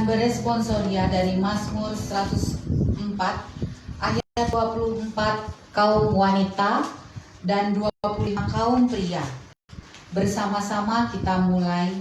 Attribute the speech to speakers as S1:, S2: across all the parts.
S1: dengan beresponsoria dari Mazmur 104 ayat 24 kaum wanita dan 25 kaum pria. Bersama-sama kita mulai.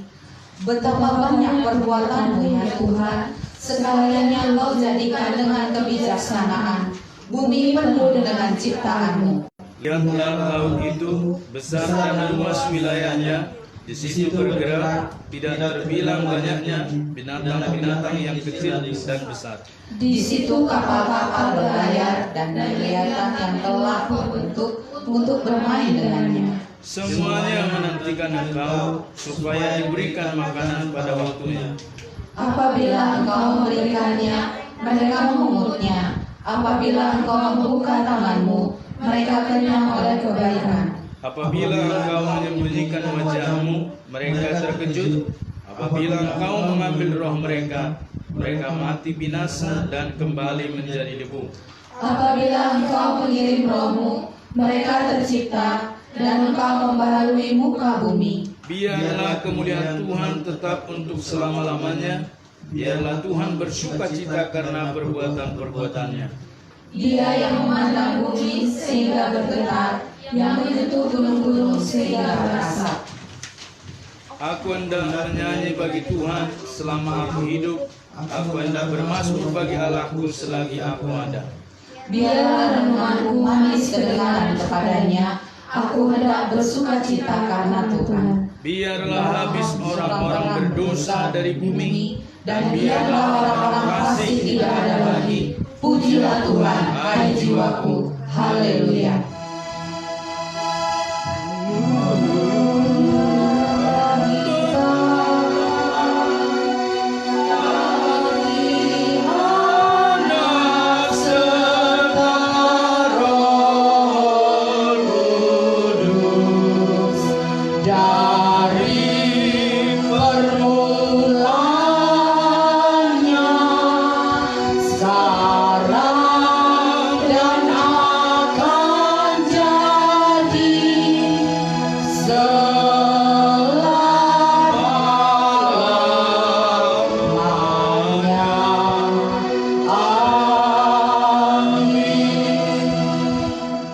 S1: Betapa banyak perbuatan-Mu ya Tuhan, segalanya Engkau jadikan dengan kebijaksanaan, bumi penuh dengan ciptaan-Mu.
S2: Lihatlah laut itu besar dan luas wilayahnya, di situ bergerak, tidak terbilang banyaknya binatang-binatang yang kecil dan besar.
S1: Di situ kapal-kapal berlayar dan leviathan yang telah membentuk untuk bermain dengannya.
S2: Semuanya menantikan Engkau supaya diberikan makanan pada waktunya.
S1: Apabila Engkau memberikannya, mereka memungutnya. Apabila Engkau membuka tangan-Mu, mereka kenyang oleh kebaikan.
S2: Apabila Engkau menyembunyikan wajah-Mu, mereka terkejut. Apabila Engkau mengambil roh mereka, mereka mati binasa dan kembali menjadi debu.
S1: Apabila Engkau mengirim roh-Mu, mereka tercipta, dan Engkau membaharui muka bumi.
S2: Biarlah kemuliaan Tuhan tetap untuk selama-lamanya. Biarlah Tuhan bersukacita karena perbuatan-perbuatannya.
S1: Dia yang memandang bumi sehingga bergetar, yang menyentuh gunung-gunung sehingga berasap.
S2: Aku hendak menyanyi bagi Tuhan selama aku hidup. Aku hendak bermazmur bagi Allahku selagi aku ada.
S1: Biarlah renunganku manis kedengaran kepadanya. Aku hendak bersukacita karena Tuhan.
S2: Biarlah habis orang-orang berdosa dari bumi,
S1: Dan biarlah orang-orang fasik tidak ada lagi. Pujilah Tuhan, hai jiwaku. Haleluya.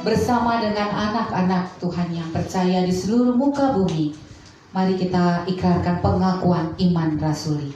S1: Bersama dengan anak-anak Tuhan yang percaya di seluruh muka bumi, mari kita ikrarkan pengakuan iman rasuli.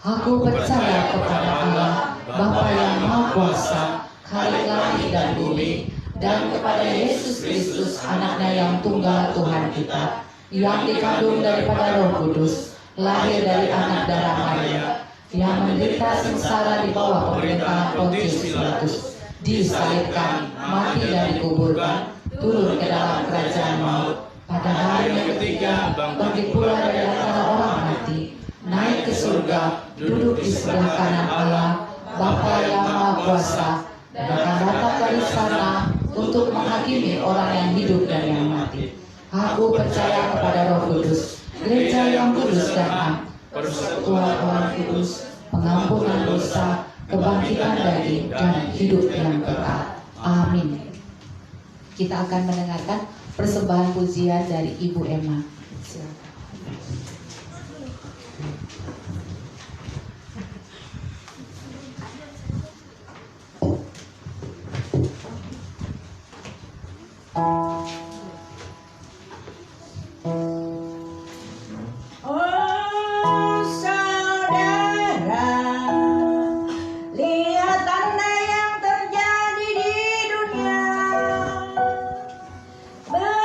S1: Aku percaya kepada Allah, Bapa yang Maha Kuasa, Khalik langit dan bumi, dan kepada Yesus Kristus, anaknya yang tunggal Tuhan kita, yang dikandung daripada Roh Kudus, lahir dari anak darah Maria, yang menderita sengsara di bawah pemerintahan Pontius Pilatus, disalibkan, mati dan dikuburkan, turun ke dalam kerajaan maut, pada hari yang ketiga bangkit pula dari antara orang mati, naik ke surga, duduk di sebelah kanan Allah, Bapa yang Maha Kuasa, dan akan datang dari sana untuk menghakimi orang yang hidup dan yang mati. Aku percaya kepada Roh Kudus, gereja yang kudus dan am, persekutuan orang kudus, pengampunan dosa, kebangkitan daging, dan hidup yang kekal. Amin. Kita akan mendengarkan persembahan pujian dari Ibu Emma. Silakan.
S3: Oh saudara, lihat tanda yang terjadi di dunia. Berjagalah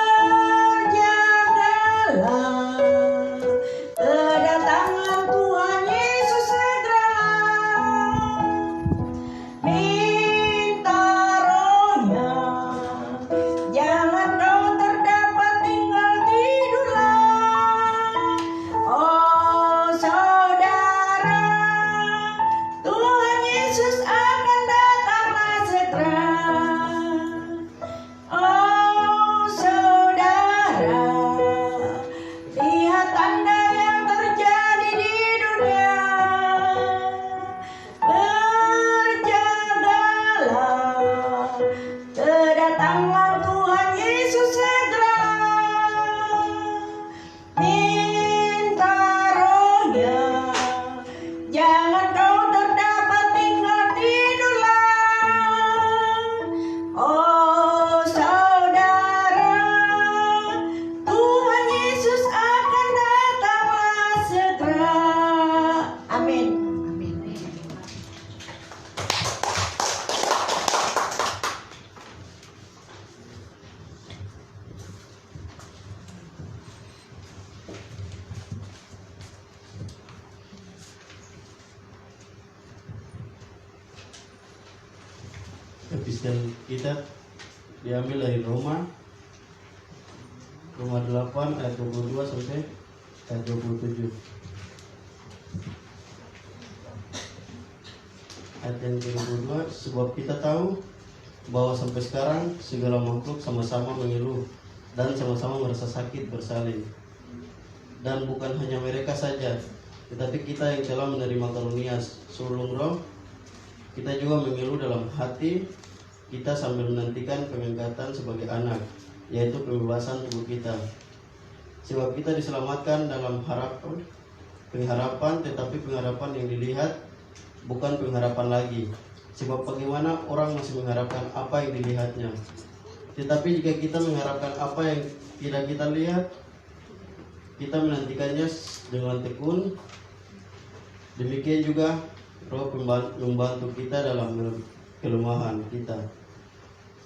S4: epistel kita diambil dari Roma 8 ayat 22 sampai ayat 27. Ayat yang ke-22, sebab kita tahu bahwa sampai sekarang segala makhluk sama-sama mengeluh dan sama-sama merasa sakit bersalin. Dan bukan hanya mereka saja, tetapi kita yang telah menerima karunia sulung roh, kita juga mengeluh dalam hati kita sambil menantikan pengangkatan sebagai anak, yaitu pembebasan tubuh kita. Sebab kita diselamatkan dalam pengharapan, tetapi pengharapan yang dilihat bukan pengharapan lagi. Sebab bagaimana orang masih mengharapkan apa yang dilihatnya. Tetapi jika kita mengharapkan apa yang tidak kita lihat, kita menantikannya dengan tekun. Demikian juga Roh membantu kita dalam kelemahan kita.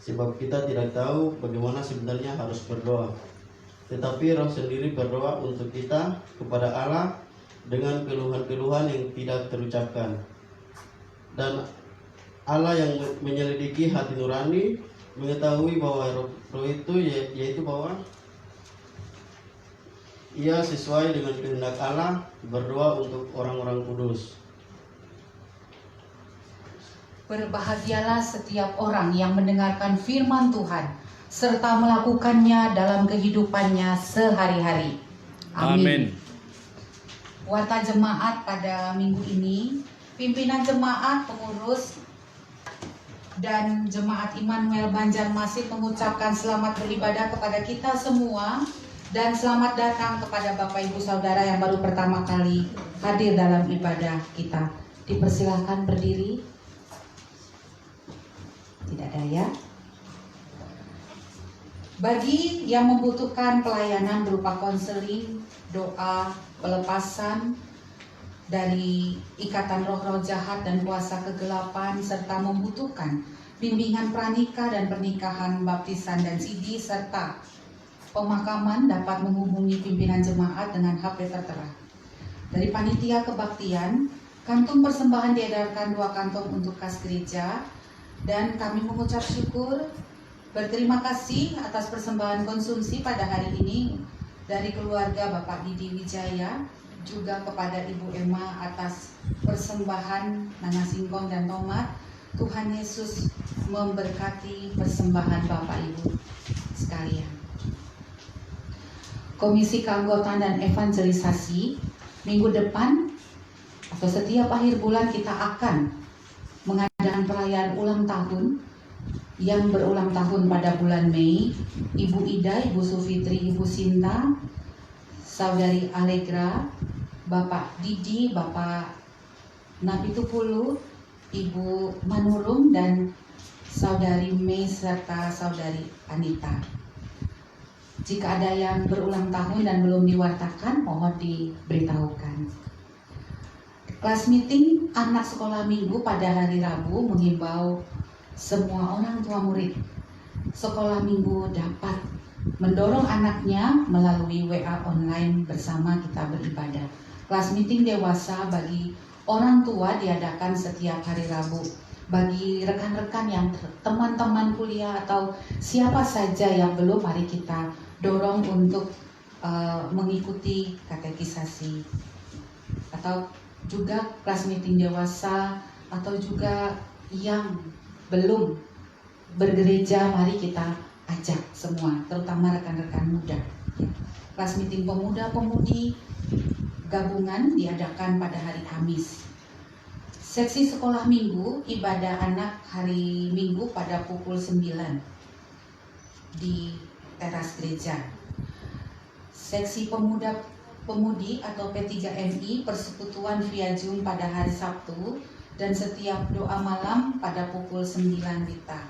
S4: Sebab kita tidak tahu bagaimana sebenarnya harus berdoa. Tetapi Roh sendiri berdoa untuk kita kepada Allah dengan keluhan-keluhan yang tidak terucapkan. Dan Allah yang menyelidiki hati nurani mengetahui bahwa roh itu yaitu bahwa ia sesuai dengan kehendak Allah berdoa untuk orang-orang kudus.
S1: Berbahagialah setiap orang yang mendengarkan firman Tuhan serta melakukannya dalam kehidupannya sehari-hari. Amin. Warta jemaat pada minggu ini, pimpinan jemaat, pengurus, dan jemaat Immanuel Banjarmasin mengucapkan selamat beribadah kepada kita semua dan selamat datang kepada Bapak Ibu Saudara yang baru pertama kali hadir dalam ibadah kita. Dipersilahkan berdiri. Tidak ada ya. Bagi yang membutuhkan pelayanan berupa konseling, doa, pelepasan dari ikatan roh-roh jahat dan kuasa kegelapan, serta membutuhkan bimbingan pranikah dan pernikahan, baptisan dan CD, serta pemakaman, dapat menghubungi pimpinan jemaat dengan HP tertera. Dari panitia kebaktian, kantung persembahan diedarkan 2 kantong untuk kas gereja, dan kami mengucap syukur berterima kasih atas persembahan konsumsi pada hari ini dari keluarga Bapak Didi Wijaya, juga kepada Ibu Emma atas persembahan Nana Singkong dan tomat. Tuhan Yesus memberkati persembahan Bapak Ibu sekalian. Komisi Keanggotaan dan Evangelisasi, minggu depan atau setiap akhir bulan kita akan mengadakan perayaan ulang tahun yang berulang tahun pada bulan Mei. Ibu Ida, Ibu Sufitri, Ibu Sinta, Saudari Allegra, Bapak Didi, Bapak Napitupulu, Ibu Manurung, dan Saudari Mei serta Saudari Anita. Jika ada yang berulang tahun dan belum diwartakan, mohon diberitahukan. Kelas meeting anak sekolah minggu pada hari Rabu menghimbau semua orang tua murid sekolah minggu dapat mendorong anaknya melalui WA online bersama kita beribadah. Kelas meeting dewasa bagi orang tua diadakan setiap hari Rabu. Bagi rekan-rekan yang teman-teman kuliah atau siapa saja yang belum, mari kita dorong untuk mengikuti katekisasi. Atau juga kelas meeting dewasa, atau juga yang belum bergereja, mari kita ajak semua, terutama rekan-rekan muda. Kelas meeting pemuda-pemudi gabungan diadakan pada hari Kamis. Seksi sekolah minggu, ibadah anak hari Minggu pada pukul 9 di teras gereja. Seksi pemuda-pemudi atau P3MI persekutuan via Zoom pada hari Sabtu, dan setiap doa malam pada pukul 9 WITA.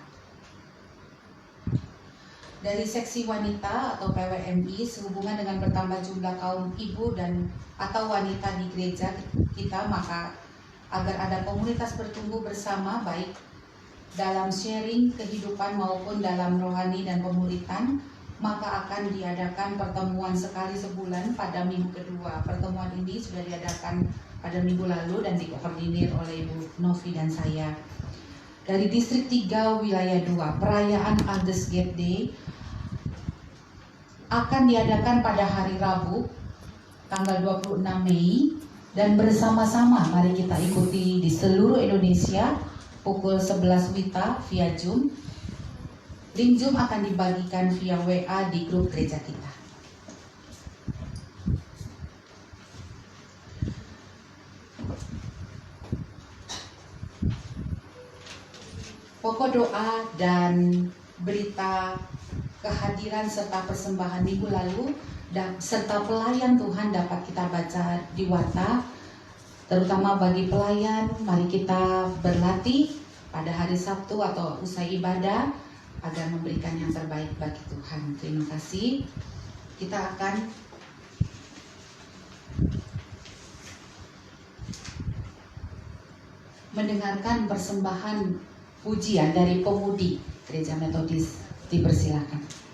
S1: Dari seksi wanita atau PWMI, sehubungan dengan bertambah jumlah kaum ibu dan atau wanita di gereja kita, maka agar ada komunitas bertumbuh bersama baik dalam sharing kehidupan maupun dalam rohani dan pemuritan, maka akan diadakan pertemuan sekali sebulan pada minggu kedua. Pertemuan ini sudah diadakan pada minggu lalu dan dikoordinir oleh Ibu Novi dan saya. dari Distrik 3 Wilayah 2, perayaan Aldersgate Day akan diadakan pada hari Rabu tanggal 26 Mei dan bersama-sama mari kita ikuti di seluruh Indonesia pukul 11 WITA via Zoom. Link Zoom akan dibagikan via WA di grup gereja kita. Pokok doa dan berita kehadiran serta persembahan minggu lalu dan serta pelayan Tuhan dapat kita baca di Warta. Terutama bagi pelayan, mari kita berlatih pada hari Sabtu atau usai ibadah agar memberikan yang terbaik bagi Tuhan. Terima kasih. Kita akan mendengarkan persembahan pujian dari pemudi Gereja Metodis. Dipersilakan.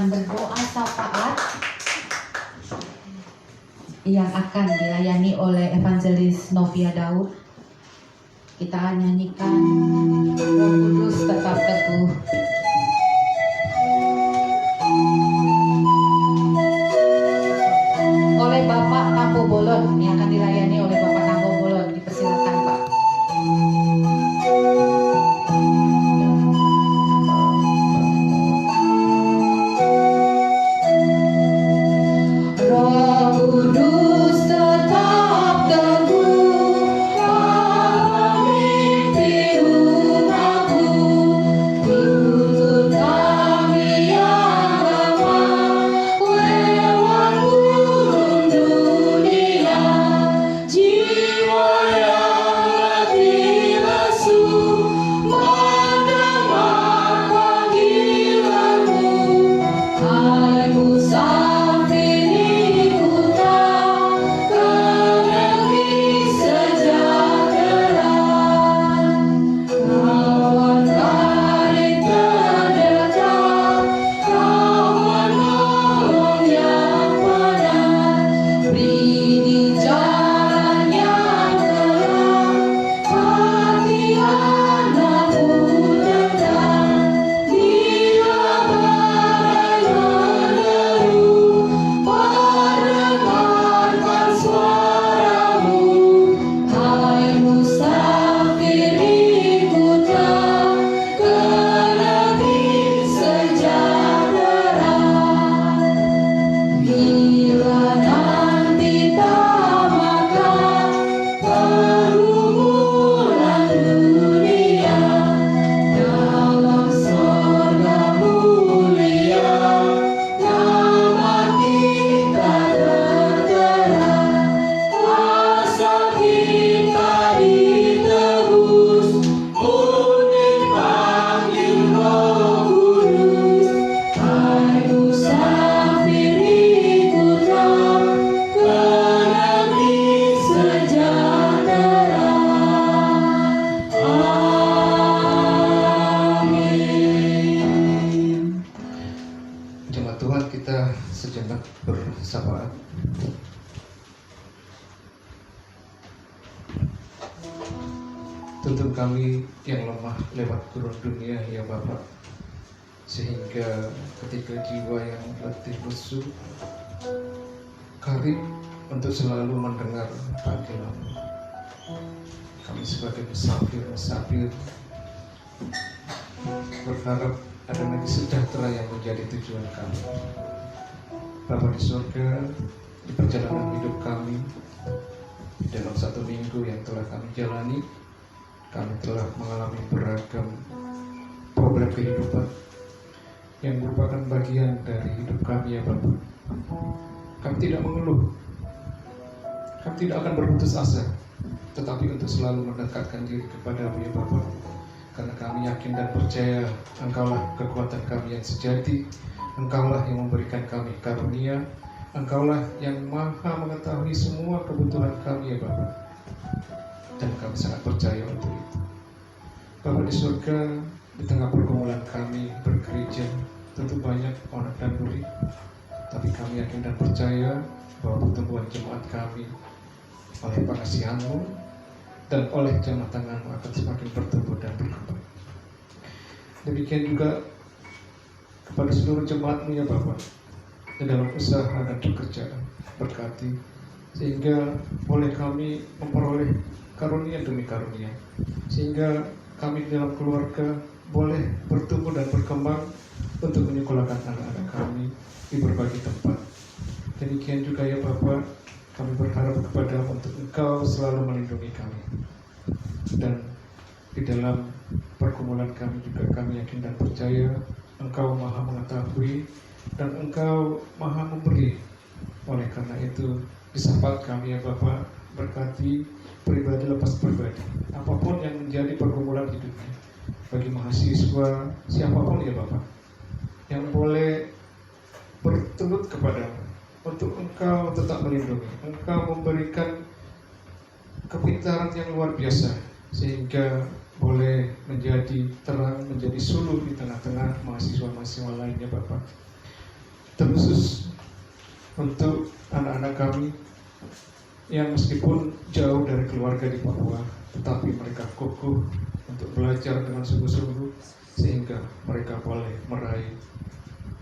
S1: akan berdoa syafaat yang akan dilayani oleh Evangelis Novia Daud. Kita nyanyikan Roh Kudus tetap teguh. Oleh Bapak Tambo Bolon, yang akan dilayani oleh Bapak Tambo Bolon. Dipersilakan Pak. Roh Kudus tetap teguh, memimpin umatmu, tuntun kami yang lemah, lewat burung dunia, jiwa yang mati lesu, mendengar panggilanmu, hai musafir ikutlah ke negeri sejahtera. Kawan karib terdekat, kawan nolong yang benar, beri di jalan yang terang, hati anakmu tenang. Bila badai meneru, perdengarkan suaramu, hai musafir ikutlah ke negeri sejahtera. Bila nanti tamatlah pergumulan dunia, dalam sorga mulia, nama kita tertera. Asa kita ditebus, unik panggil Roh Kudus. Hai musafir ikutlah ke negeri sejahtera. Amin.
S5: Jemaat Tuhan, kita sejenak bersahabat. Tuntun kami yang lemah lewat gurun dunia ya Bapak, sehingga ketika jiwa yang letih lesu karib untuk selalu mendengar panggilan-Mu. Kami sebagai musafir berharap ada negeri sejahtera yang menjadi tujuan kami. Bapa di surga, di perjalanan hidup kami, di dalam satu minggu yang telah kami jalani, kami telah mengalami beragam problem kehidupan yang merupakan bagian dari hidup kami ya Bapak. Kami tidak mengeluh, kami tidak akan berputus asa, tetapi untuk selalu mendekatkan diri kepada-Mu ya Bapak. Karena kami yakin dan percaya Engkaulah kekuatan kami yang sejati, Engkaulah yang memberikan kami karunia, Engkaulah yang maha mengetahui semua kebutuhan kami ya Bapak. Dan kami sangat percaya untuk itu. Bapa di surga, di tengah pergumulan kami bergereja, tentu banyak onak dan duri, tapi kami yakin dan percaya bahwa pertumbuhan jemaat kami oleh pengasihan-Mu dan oleh jamaah tangan-Mu akan semakin bertumbuh dan berkembang. Demikian juga kepada seluruh jemaat-Mu ya Bapak, di dalam usaha dan pekerjaan, berkati sehingga boleh kami memperoleh karunia demi karunia, sehingga kami di dalam keluarga boleh bertumbuh dan berkembang untuk menyekolahkan anak-anak kami di berbagai tempat. Demikian juga ya Bapak, kami berharap kepada untuk Engkau selalu melindungi kami. Dan di dalam pergumulan kami juga kami yakin dan percaya Engkau maha mengetahui dan Engkau maha memberi. Oleh karena itu, di sahabat kami ya Bapak, berkati pribadi lepas pribadi, apapun yang menjadi pergumulan hidupnya, bagi mahasiswa siapapun ya Bapak, yang boleh bertelut kepadamu untuk Engkau tetap melindungi, Engkau memberikan kepintaran yang luar biasa sehingga boleh menjadi terang, menjadi suluh di tengah-tengah mahasiswa-mahasiswa lainnya Bapak. terkhusus untuk anak-anak kami yang meskipun jauh dari keluarga di Papua, tetapi mereka kokoh untuk belajar dengan sungguh-sungguh sehingga mereka boleh meraih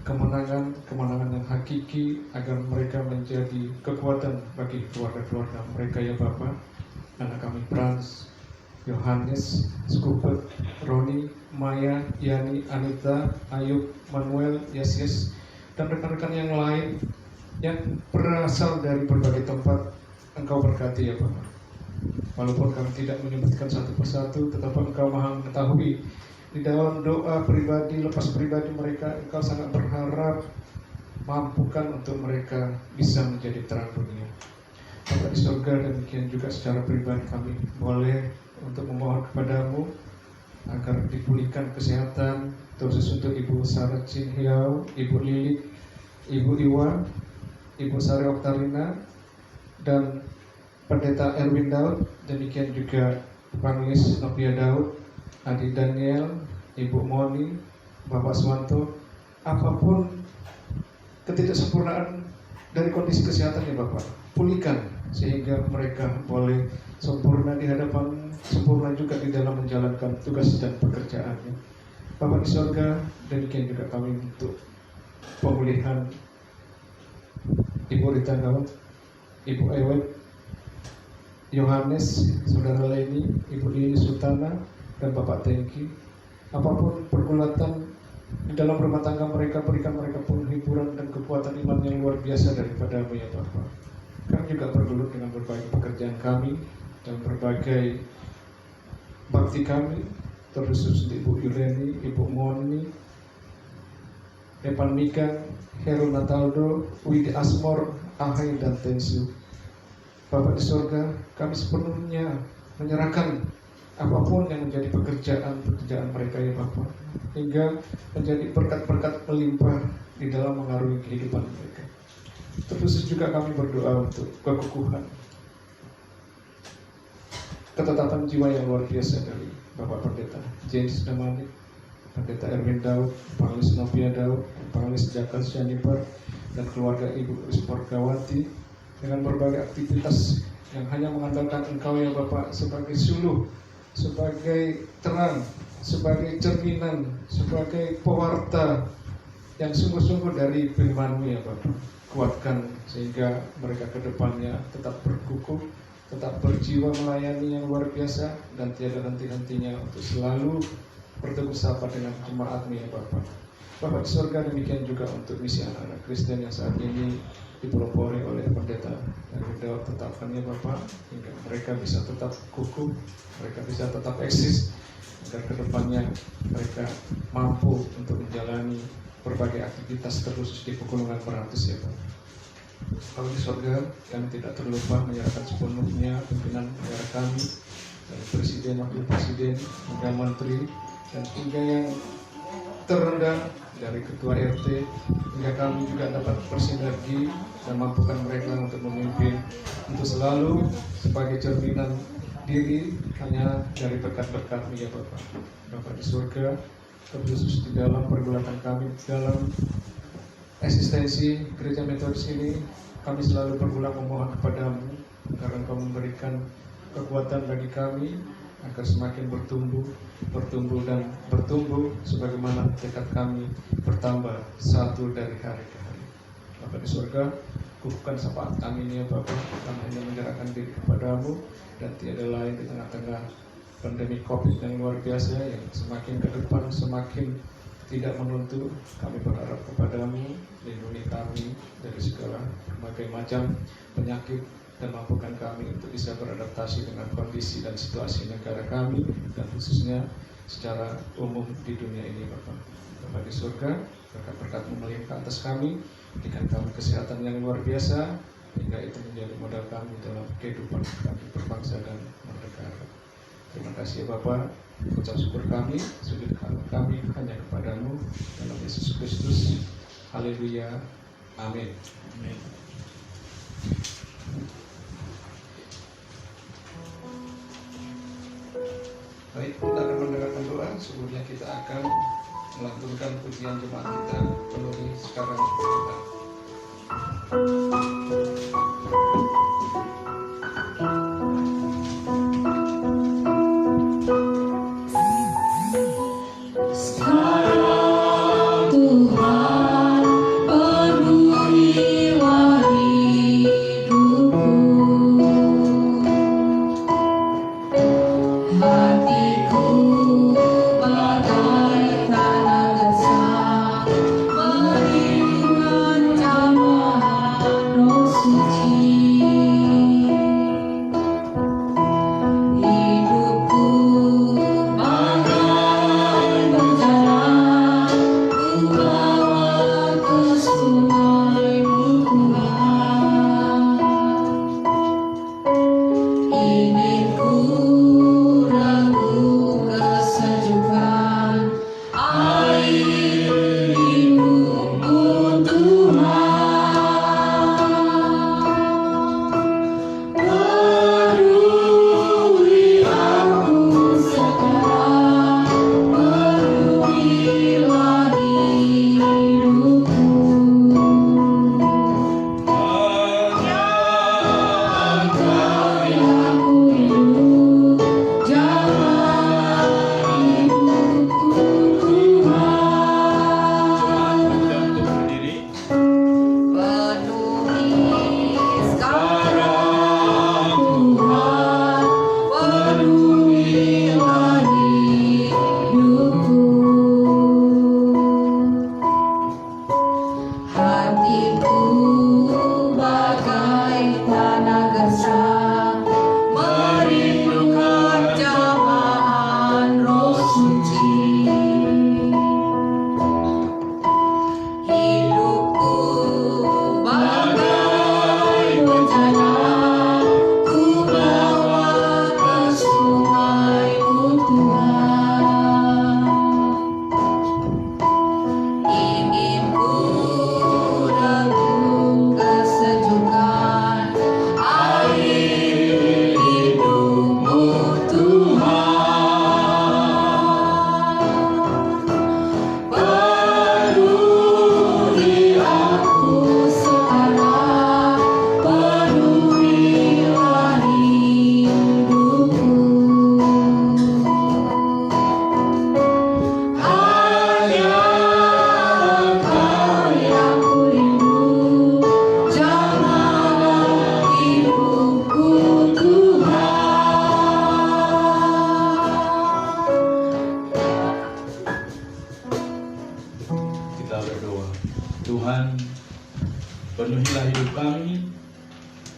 S5: kemenangan yang hakiki agar mereka menjadi kekuatan bagi keluarga-keluarga mereka ya Bapak. Anak kami Frans, Yohanes, Skupet, Roni, Maya, Yani, Anita, Ayub, Manuel, Yesus, dan rekan-rekan yang lain yang berasal dari berbagai tempat. Engkau berkati ya Bapak. Walaupun kami tidak menyebutkan satu persatu, tetapi Engkau maha mengetahui. Di dalam doa pribadi, lepas pribadi mereka, Engkau sangat berharap mampukan untuk mereka bisa menjadi terang dunia. Bapak di surga, demikian juga secara pribadi kami boleh untuk memohon kepadamu agar dipulihkan kesehatan, terkhusus untuk Ibu Sarah Chin Hiao, Ibu Lilik, Ibu Iwa, Ibu Sari Oktarina, dan Pendeta Erwin Daud, demikian juga Panelis Novia Daud, Adi Daniel, Ibu Moni, Bapak Swanto, apapun ketidaksempurnaan dari kondisi kesehatan ya Bapak, pulihkan sehingga mereka boleh sempurna di hadapan, sempurna juga di dalam menjalankan tugas dan pekerjaannya. Bapak di surga, demikian juga kami untuk pemulihan Ibu Rita Daud, Ibu Ewet, Yohanes, Saudara Leni, Ibu Lili Sultana, dan Bapak Tengki. Apapun pergulatan di dalam rumah tangga mereka, berikan mereka pun hiburan dan kekuatan iman yang luar biasa daripada-Mu ya Bapak. Kami juga bergelut dengan berbagai pekerjaan kami dan berbagai bakti kami, terkhusus untuk Ibu Yuleni, Ibu Moni, Evan Mika, Heru Nataldo, Widi Asmor, Ahai, dan Tensu. Bapak di surga, kami sepenuhnya menyerahkan apapun yang menjadi pekerjaan mereka ya Bapak, hingga menjadi berkat-berkat melimpah di dalam mengarungi kehidupan mereka. Terkhusus juga kami berdoa untuk kekokohan, ketetapan jiwa yang luar biasa dari Bapak Pendeta James Damani, Pendeta Erwin Daud, Panelis Novia Daud, Panelis Jaka Syanibar, dan keluarga Ibu Rispor Gawati, dengan berbagai aktivitas yang hanya mengandalkan Engkau ya Bapak sebagai suluh, sebagai terang, sebagai cerminan, sebagai pewarta yang sungguh-sungguh dari firman-Mu ya Bapak. Kuatkan sehingga mereka ke depannya tetap berkukuh, tetap berjiwa melayani yang luar biasa, dan tiada henti-hentinya untuk selalu berteguh sapa dengan jemaat-Mu ya Bapak. Bapak di surga, demikian juga untuk misi anak-anak Kristen yang saat ini dipelopori oleh Pendeta Erwin Daud, tetapkan ya Bapak, hingga mereka bisa tetap kukuh, mereka bisa tetap eksis, agar kedepannya mereka mampu untuk menjalani berbagai aktivitas terkhusus di Pegunungan Beratus ya Bapak. Kalau di surga, kami tidak terlupa menyerahkan sepenuhnya pimpinan negara kami, dari Presiden, Wakil Presiden, hingga Menteri, dan hingga yang terendah dari Ketua RT, hingga kami juga dapat bersinergi dan mampukan mereka untuk memimpin, untuk selalu sebagai cerminan diri hanya dari berkat-berkat-Mu ya Bapak. Bapak di surga, terkhusus di dalam pergulatan kami, dalam eksistensi Gereja Metodis ini, kami selalu berulang memohon kepadamu agar Engkau memberikan kekuatan bagi kami agar semakin bertumbuh dan bertumbuh sebagaimana tekad kami bertambah satu dari hari ke hari. Bapak di surga, kukuhkan syafaat kami ini ya Bapak, kami hanya menyerahkan diri kepadamu, dan tiada lain di tengah-tengah pandemi COVID yang luar biasa yang semakin ke depan semakin tidak menentu. Kami berharap kepadamu, lindungi kami dari segala berbagai macam penyakit, dan mampukan kami untuk bisa beradaptasi dengan kondisi dan situasi negara kami, dan khususnya secara umum di dunia ini Bapak. Bapak di surga, berkat-berkat-Mu melimpah atas kami, berikan kami kesehatan yang luar biasa, hingga itu menjadi modal kami dalam kehidupan kami berbangsa dan bernegara. Terima kasih ya Bapak, ucap syukur kami, sujud kami hanya kepadamu, dalam Yesus Kristus. Haleluya, amin.
S2: Amin.
S5: Baik, kita akan mendengarkan doa. Sebelumnya kita akan melantunkan pujian jemaat kita penuhi sekarang kita.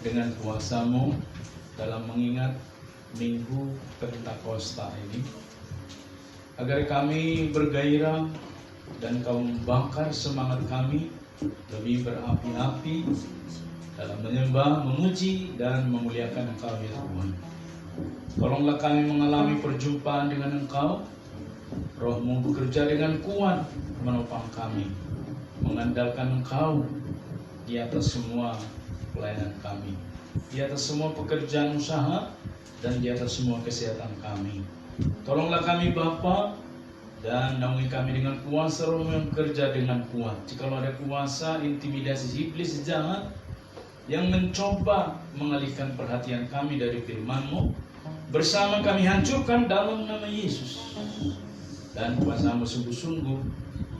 S2: dengan kuasa-Mu dalam mengingat Minggu Pentakosta ini, agar kami bergairah dan Kau membakar semangat kami lebih berapi-api dalam menyembah, memuji, dan memuliakan Engkau ya Tuhan. Tolonglah kami mengalami perjumpaan dengan Engkau. Roh-Mu bekerja dengan kuat menopang kami, mengandalkan Engkau di atas semua pelayanan kami, di atas semua pekerjaan usaha, dan di atas semua kesehatan kami. Tolonglah kami Bapa, dan naungi kami dengan kuasa Roh yang bekerja dengan kuat. Jikalau ada kuasa intimidasi iblis jahat yang mencoba mengalihkan perhatian kami dari firman-Mu, bersama kami hancurkan dalam nama Yesus. Dan kuasa-Mu sungguh-sungguh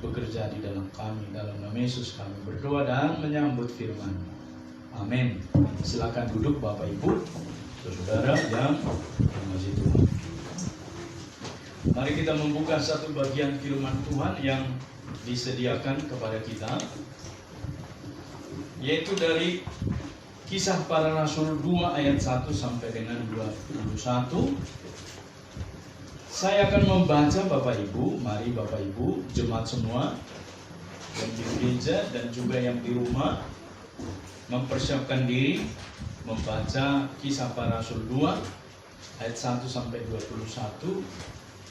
S2: bekerja di dalam kami. Dalam nama Yesus kami berdoa dan menyambut firman-Mu. Amin. Silakan duduk Bapak Ibu, saudara yang mengasihi Tuhan. Mari kita membuka satu bagian firman Tuhan yang disediakan kepada kita, yaitu dari Kisah Para Rasul 2 ayat 1 sampai dengan 21. Saya akan membaca Bapak Ibu. Mari Bapak Ibu, jemaat semua yang di gereja dan juga yang di rumah, mempersiapkan diri membaca Kisah Para Rasul 2 ayat 1 sampai 21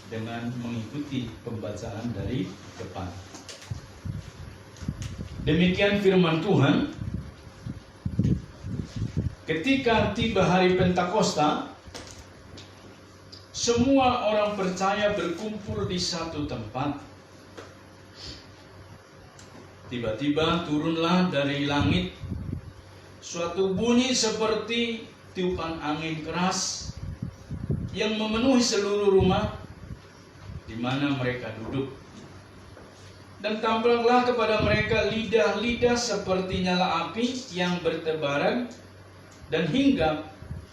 S2: dengan mengikuti pembacaan dari depan. Demikian firman Tuhan. Ketika tiba hari Pentakosta, semua orang percaya berkumpul di satu tempat. Tiba-tiba turunlah dari langit suatu bunyi seperti tiupan angin keras yang memenuhi seluruh rumah di mana mereka duduk. Dan tampaklah kepada mereka lidah-lidah seperti nyala api yang bertebaran dan hinggap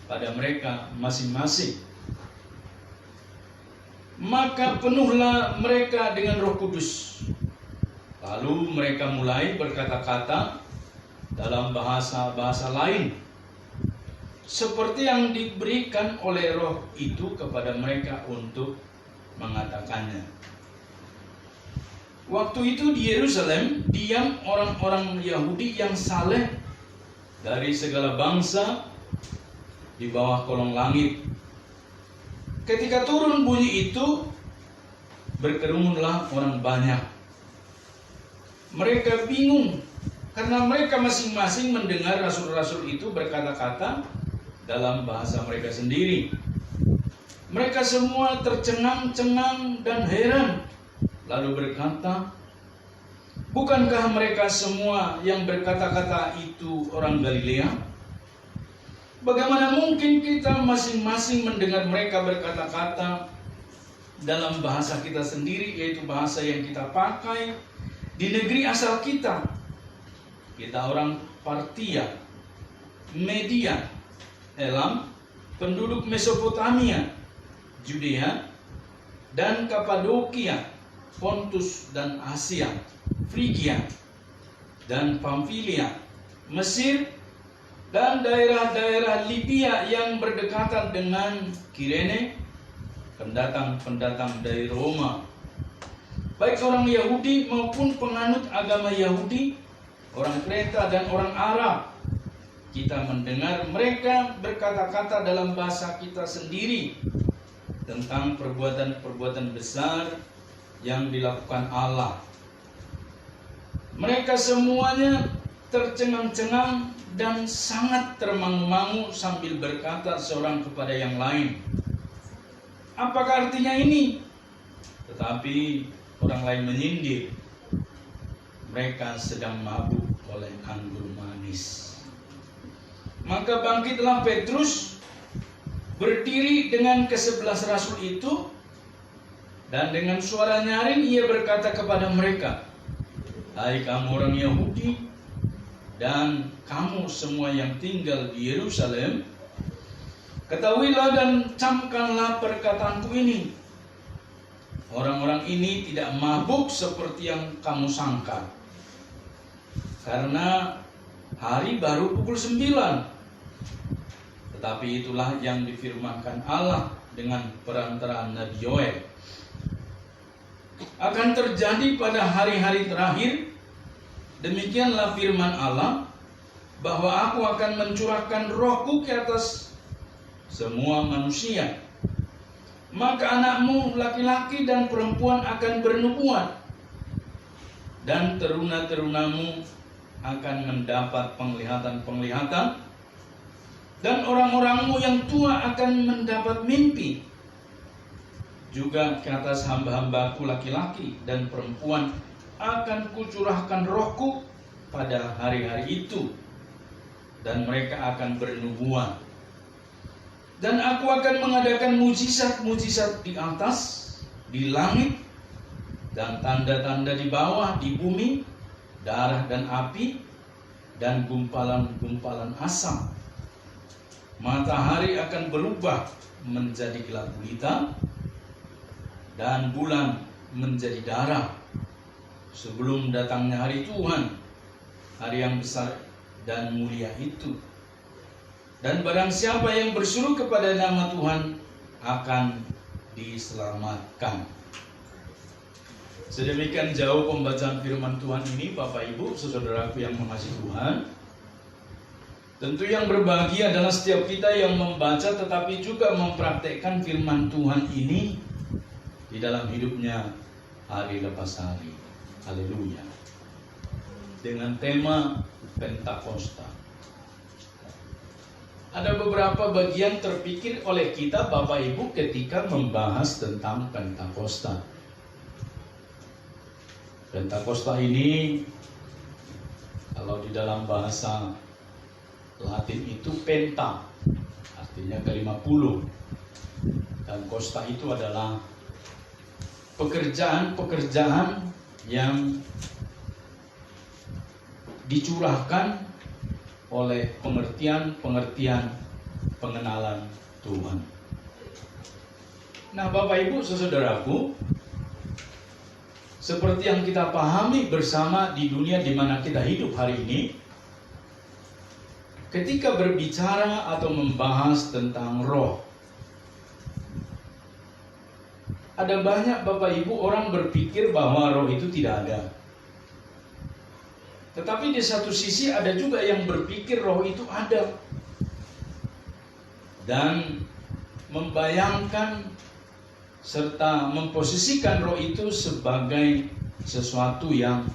S2: pada mereka masing-masing. Maka penuhlah mereka dengan Roh Kudus. Lalu mereka mulai berkata-kata dalam bahasa-bahasa lain, seperti yang diberikan oleh Roh itu kepada mereka untuk mengatakannya. Waktu itu di Yerusalem diam orang-orang Yahudi yang saleh dari segala bangsa di bawah kolong langit. Ketika turun bunyi itu, berkerumunlah orang banyak. Mereka bingung karena mereka masing-masing mendengar rasul-rasul itu berkata-kata dalam bahasa mereka sendiri. Mereka semua tercengang-cengang dan heran, lalu berkata, bukankah mereka semua yang berkata-kata itu orang Galilea? Bagaimana mungkin kita masing-masing mendengar mereka berkata-kata dalam bahasa kita sendiri, yaitu bahasa yang kita pakai di negeri asal kita? Kita orang Partia, Media, Elam, penduduk Mesopotamia, Judea, dan Kapadokia, Pontus dan Asia, Frigia, dan Pamfilia, Mesir, dan daerah-daerah Libya yang berdekatan dengan Kirene, pendatang-pendatang dari Roma, baik orang Yahudi maupun penganut agama Yahudi, orang Kreta dan orang Arab. Kita mendengar mereka berkata-kata dalam bahasa kita sendiri tentang perbuatan-perbuatan besar yang dilakukan Allah. Mereka semuanya tercengang-cengang dan sangat termangu-mangu sambil berkata seorang kepada yang lain, apakah artinya ini? Tetapi orang lain menyindir, mereka sedang mabuk oleh anggur manis. Maka bangkitlah Petrus, berdiri dengan ke-11 rasul itu, dan dengan suara nyaring ia berkata kepada mereka, hai kamu orang Yahudi dan kamu semua yang tinggal di Yerusalem, ketahuilah dan camkanlah perkataanku ini. Orang-orang ini tidak mabuk seperti yang kamu sangka, karena hari baru pukul 9. Tetapi itulah yang difirmankan Allah dengan perantaraan Nabi Yoel. Akan terjadi pada hari-hari terakhir, demikianlah firman Allah, bahwa aku akan mencurahkan rohku ke atas semua manusia. Maka anakmu laki-laki dan perempuan akan bernubuat, dan teruna-terunamu akan mendapat penglihatan-penglihatan, dan orang-orangmu yang tua akan mendapat mimpi. Juga ke atas hamba-hambaku laki-laki dan perempuan akan kucurahkan rohku pada hari-hari itu, dan mereka akan bernubuat. Dan aku akan mengadakan mujizat-mujizat di atas, di langit, dan tanda-tanda di bawah, di bumi, darah dan api, dan gumpalan-gumpalan asam. Matahari akan berubah menjadi gelap gulita, dan bulan menjadi darah, sebelum datangnya hari Tuhan, hari yang besar dan mulia itu. Dan barang siapa yang berseru kepada nama Tuhan akan diselamatkan. Sedemikian jauh pembacaan firman Tuhan ini, Bapak Ibu, saudaraku yang mengasihi Tuhan. Tentu yang berbahagia adalah setiap kita yang membaca tetapi juga mempraktekkan firman Tuhan ini di dalam hidupnya hari lepas hari. Haleluya. Dengan tema Pentakosta. Ada beberapa bagian terpikir oleh kita, Bapak Ibu, ketika membahas tentang Pentakosta. Pentakosta ini, kalau di dalam bahasa Latin itu penta, artinya ke-50. Dan kosta itu adalah pekerjaan-pekerjaan yang dicurahkan oleh pengertian-pengertian pengenalan Tuhan. Nah, Bapak Ibu saudaraku, seperti yang kita pahami bersama di dunia di mana kita hidup hari ini, ketika berbicara atau membahas tentang roh, ada banyak Bapak Ibu orang berpikir bahwa roh itu tidak ada. Tetapi di satu sisi ada juga yang berpikir roh itu ada, dan membayangkan serta memposisikan roh itu sebagai sesuatu yang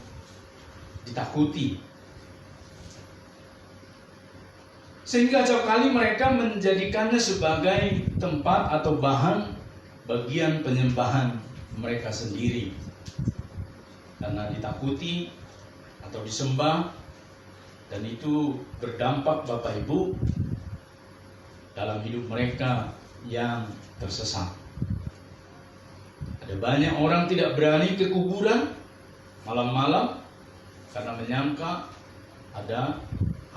S2: ditakuti. Sehingga setiap kali mereka menjadikannya sebagai tempat atau bahan bagian penyembahan mereka sendiri. Karena ditakuti atau disembah, dan itu berdampak Bapak Ibu dalam hidup mereka yang tersesat. Ada banyak orang tidak berani ke kuburan malam-malam karena menyangka ada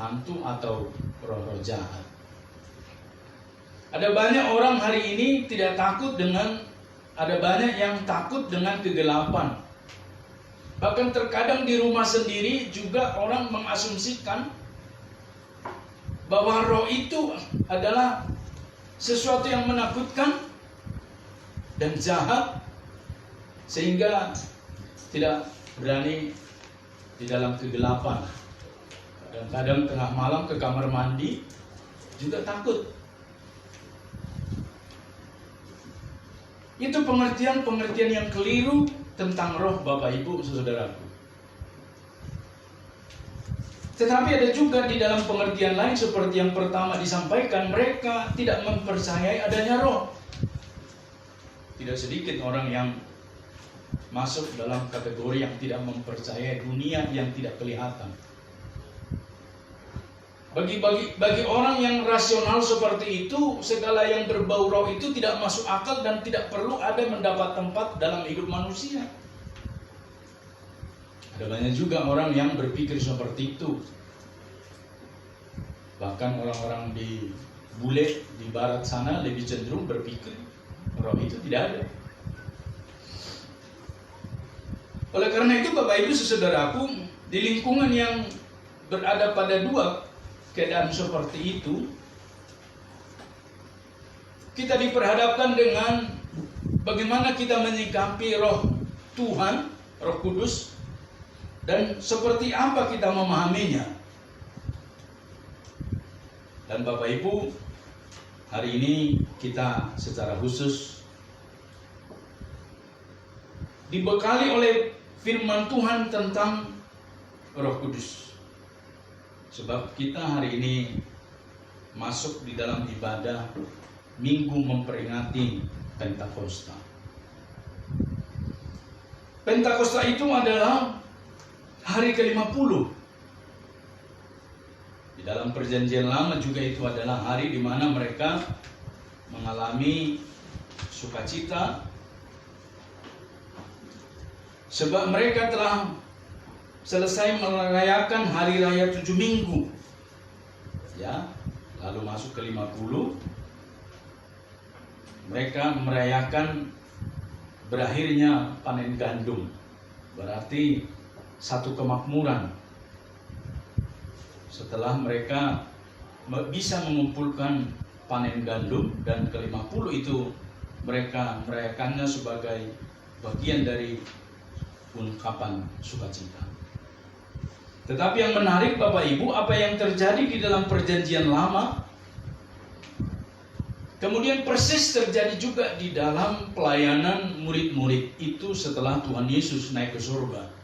S2: hantu atau roh-roh jahat. Ada banyak orang hari ini ada banyak yang takut dengan kegelapan. Bahkan terkadang di rumah sendiri juga orang mengasumsikan bahwa roh itu adalah sesuatu yang menakutkan dan jahat, sehingga tidak berani di dalam kegelapan. Kadang-kadang tengah malam ke kamar mandi juga takut. Itu pengertian-pengertian yang keliru tentang roh, Bapak Ibu saudaraku. Tetapi ada juga di dalam pengertian lain seperti yang pertama disampaikan, mereka tidak mempercayai adanya roh. Tidak sedikit orang yang masuk dalam kategori yang tidak mempercayai dunia yang tidak kelihatan. Bagi orang yang rasional seperti itu, segala yang berbau roh itu tidak masuk akal dan tidak perlu ada mendapat tempat dalam hidup manusia. Ada banyak juga orang yang berpikir seperti itu. Bahkan orang-orang di bule di barat sana lebih cenderung berpikir roh itu tidak ada. Oleh karena itu Bapak Ibu saudaraku, di lingkungan yang berada pada dua keadaan seperti itu, kita diperhadapkan dengan bagaimana kita menyikapi roh Tuhan, roh kudus, dan seperti apa kita memahaminya. Dan Bapak Ibu, hari ini kita secara khusus dibekali oleh firman Tuhan tentang roh kudus. Sebab kita hari ini masuk di dalam ibadah Minggu memperingati Pentakosta. Pentakosta itu adalah hari ke-50. Di dalam perjanjian lama juga itu adalah hari di mana mereka mengalami sukacita, sebab mereka telah selesai merayakan hari raya 7 minggu. Ya, lalu masuk ke 50. Mereka merayakan berakhirnya panen gandum. Berarti satu kemakmuran. Setelah mereka bisa mengumpulkan panen gandum, dan ke-50 itu mereka merayakannya sebagai bagian dari ungkapan sukacita. Tetapi yang menarik Bapak Ibu, apa yang terjadi di dalam perjanjian lama kemudian persis terjadi juga di dalam pelayanan murid-murid itu setelah Tuhan Yesus naik ke surga.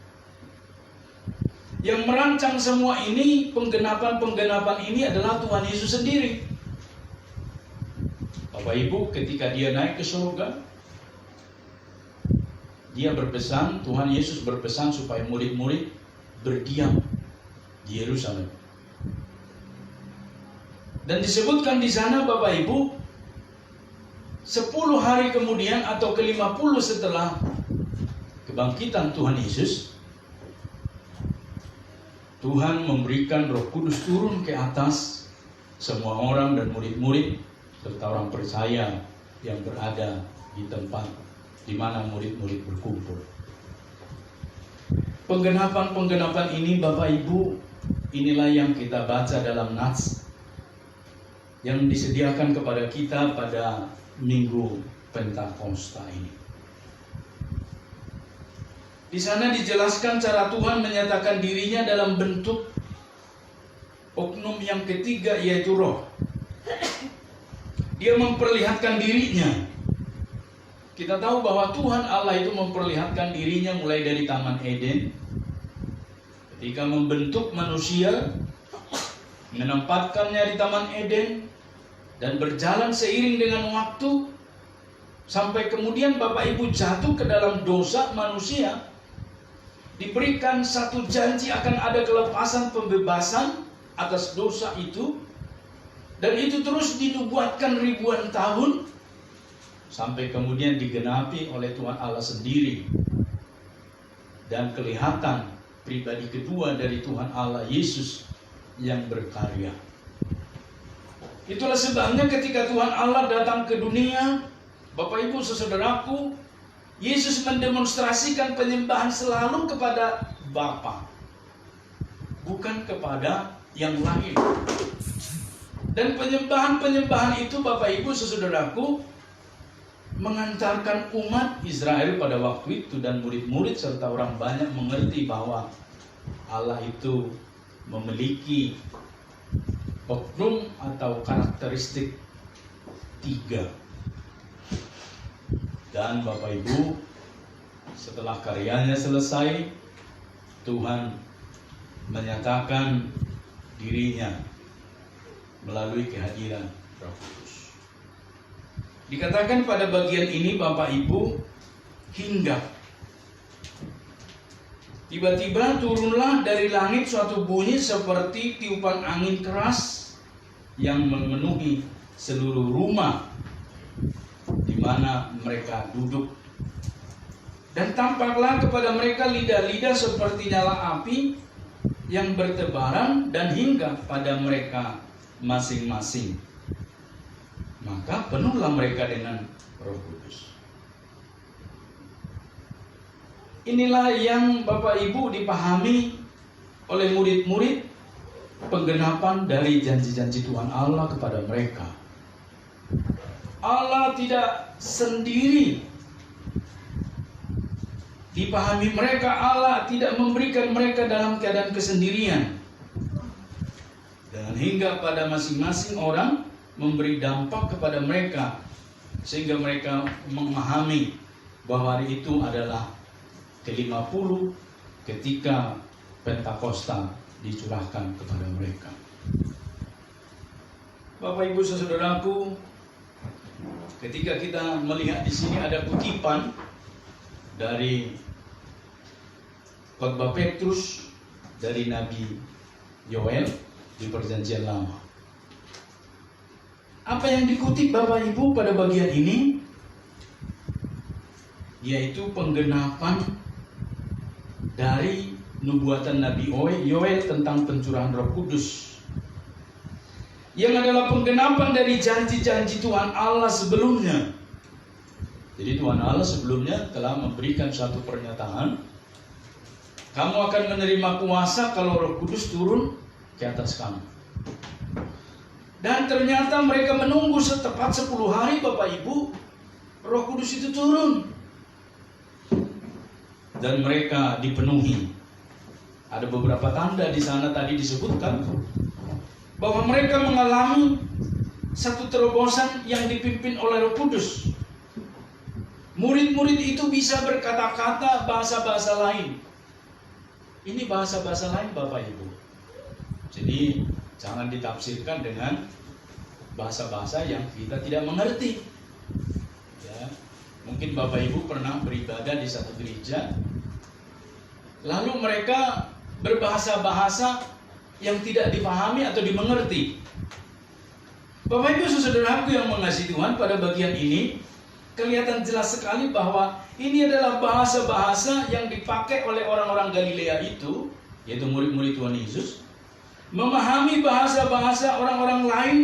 S2: Yang merancang semua ini, penggenapan ini adalah Tuhan Yesus sendiri. Bapak Ibu, ketika dia naik ke surga, dia berpesan, Tuhan Yesus berpesan supaya murid-murid berdiam di Yerusalem. Dan disebutkan di sana Bapak Ibu, 10 hari kemudian atau ke-50 setelah kebangkitan Tuhan Yesus, Tuhan memberikan Roh Kudus turun ke atas semua orang dan murid-murid serta orang percaya yang berada di tempat di mana murid-murid berkumpul. Penggenapan ini Bapak Ibu, inilah yang kita baca dalam Nats yang disediakan kepada kita pada Minggu Pentakosta ini. Di sana dijelaskan cara Tuhan menyatakan dirinya dalam bentuk oknum yang ketiga, yaitu roh. Dia memperlihatkan dirinya. Kita tahu bahwa Tuhan Allah itu memperlihatkan dirinya mulai dari Taman Eden, ketika membentuk manusia, menempatkannya di Taman Eden, dan berjalan seiring dengan waktu sampai kemudian Bapak Ibu jatuh ke dalam dosa manusia. Diberikan satu janji akan ada kelepasan, pembebasan atas dosa itu, dan itu terus dinubuatkan ribuan tahun sampai kemudian digenapi oleh Tuhan Allah sendiri, dan kelihatan pribadi kedua dari Tuhan Allah, Yesus, yang berkarya. Itulah sebabnya ketika Tuhan Allah datang ke dunia, Bapak Ibu saudaraku, Yesus mendemonstrasikan penyembahan selalu kepada Bapa, bukan kepada yang lain. Dan penyembahan itu Bapak Ibu saudaraku mengantarkan umat Israel pada waktu itu dan murid-murid serta orang banyak mengerti bahwa Allah itu memiliki oknum atau karakteristik 3. Dan Bapak Ibu, setelah karyanya selesai, Tuhan menyatakan dirinya melalui kehadiran Roh Kudus. Dikatakan pada bagian ini Bapak Ibu, hingga tiba-tiba turunlah dari langit suatu bunyi seperti tiupan angin keras yang memenuhi seluruh rumah di mana mereka duduk. Dan tampaklah kepada mereka lidah-lidah seperti nyala api yang bertebaran dan hingga pada mereka masing-masing. Maka penuhlah mereka dengan Roh Kudus. Inilah yang Bapak Ibu dipahami oleh murid-murid penggenapan dari janji-janji Tuhan Allah kepada mereka. Allah tidak sendiri dipahami mereka, Allah tidak memberikan mereka dalam keadaan kesendirian. Dan hingga pada masing-masing orang memberi dampak kepada mereka, sehingga mereka memahami bahwa hari itu adalah ke-50 ketika Pentakosta dicurahkan kepada mereka. Bapak Ibu saudaraku, ketika kita melihat di sini ada kutipan dari khotbah Petrus dari Nabi Yoel di Perjanjian Lama. Apa yang dikutip Bapak Ibu pada bagian ini? Yaitu penggenapan dari nubuatan Nabi Yoel tentang pencurahan Roh Kudus, yang adalah penggenapan dari janji-janji Tuhan Allah sebelumnya. Jadi Tuhan Allah sebelumnya telah memberikan satu pernyataan, kamu akan menerima kuasa kalau Roh Kudus turun ke atas kamu. Dan ternyata mereka menunggu setepat 10 hari Bapak Ibu, Roh Kudus itu turun. Dan mereka dipenuhi. Ada beberapa tanda di sana tadi disebutkan bahwa mereka mengalami satu terobosan yang dipimpin oleh Roh Kudus. Murid-murid itu bisa berkata-kata bahasa-bahasa lain. Ini bahasa-bahasa lain Bapak Ibu. Jadi jangan ditafsirkan dengan bahasa-bahasa yang kita tidak mengerti. Ya, mungkin Bapak Ibu pernah beribadah di satu gereja, lalu mereka berbahasa-bahasa yang tidak dipahami atau dimengerti. Bapak Ibu saudaraku yang mengasihi Tuhan, pada bagian ini kelihatan jelas sekali bahwa ini adalah bahasa-bahasa yang dipakai oleh orang-orang Galilea itu, yaitu murid-murid Tuhan Yesus, memahami bahasa-bahasa orang-orang lain,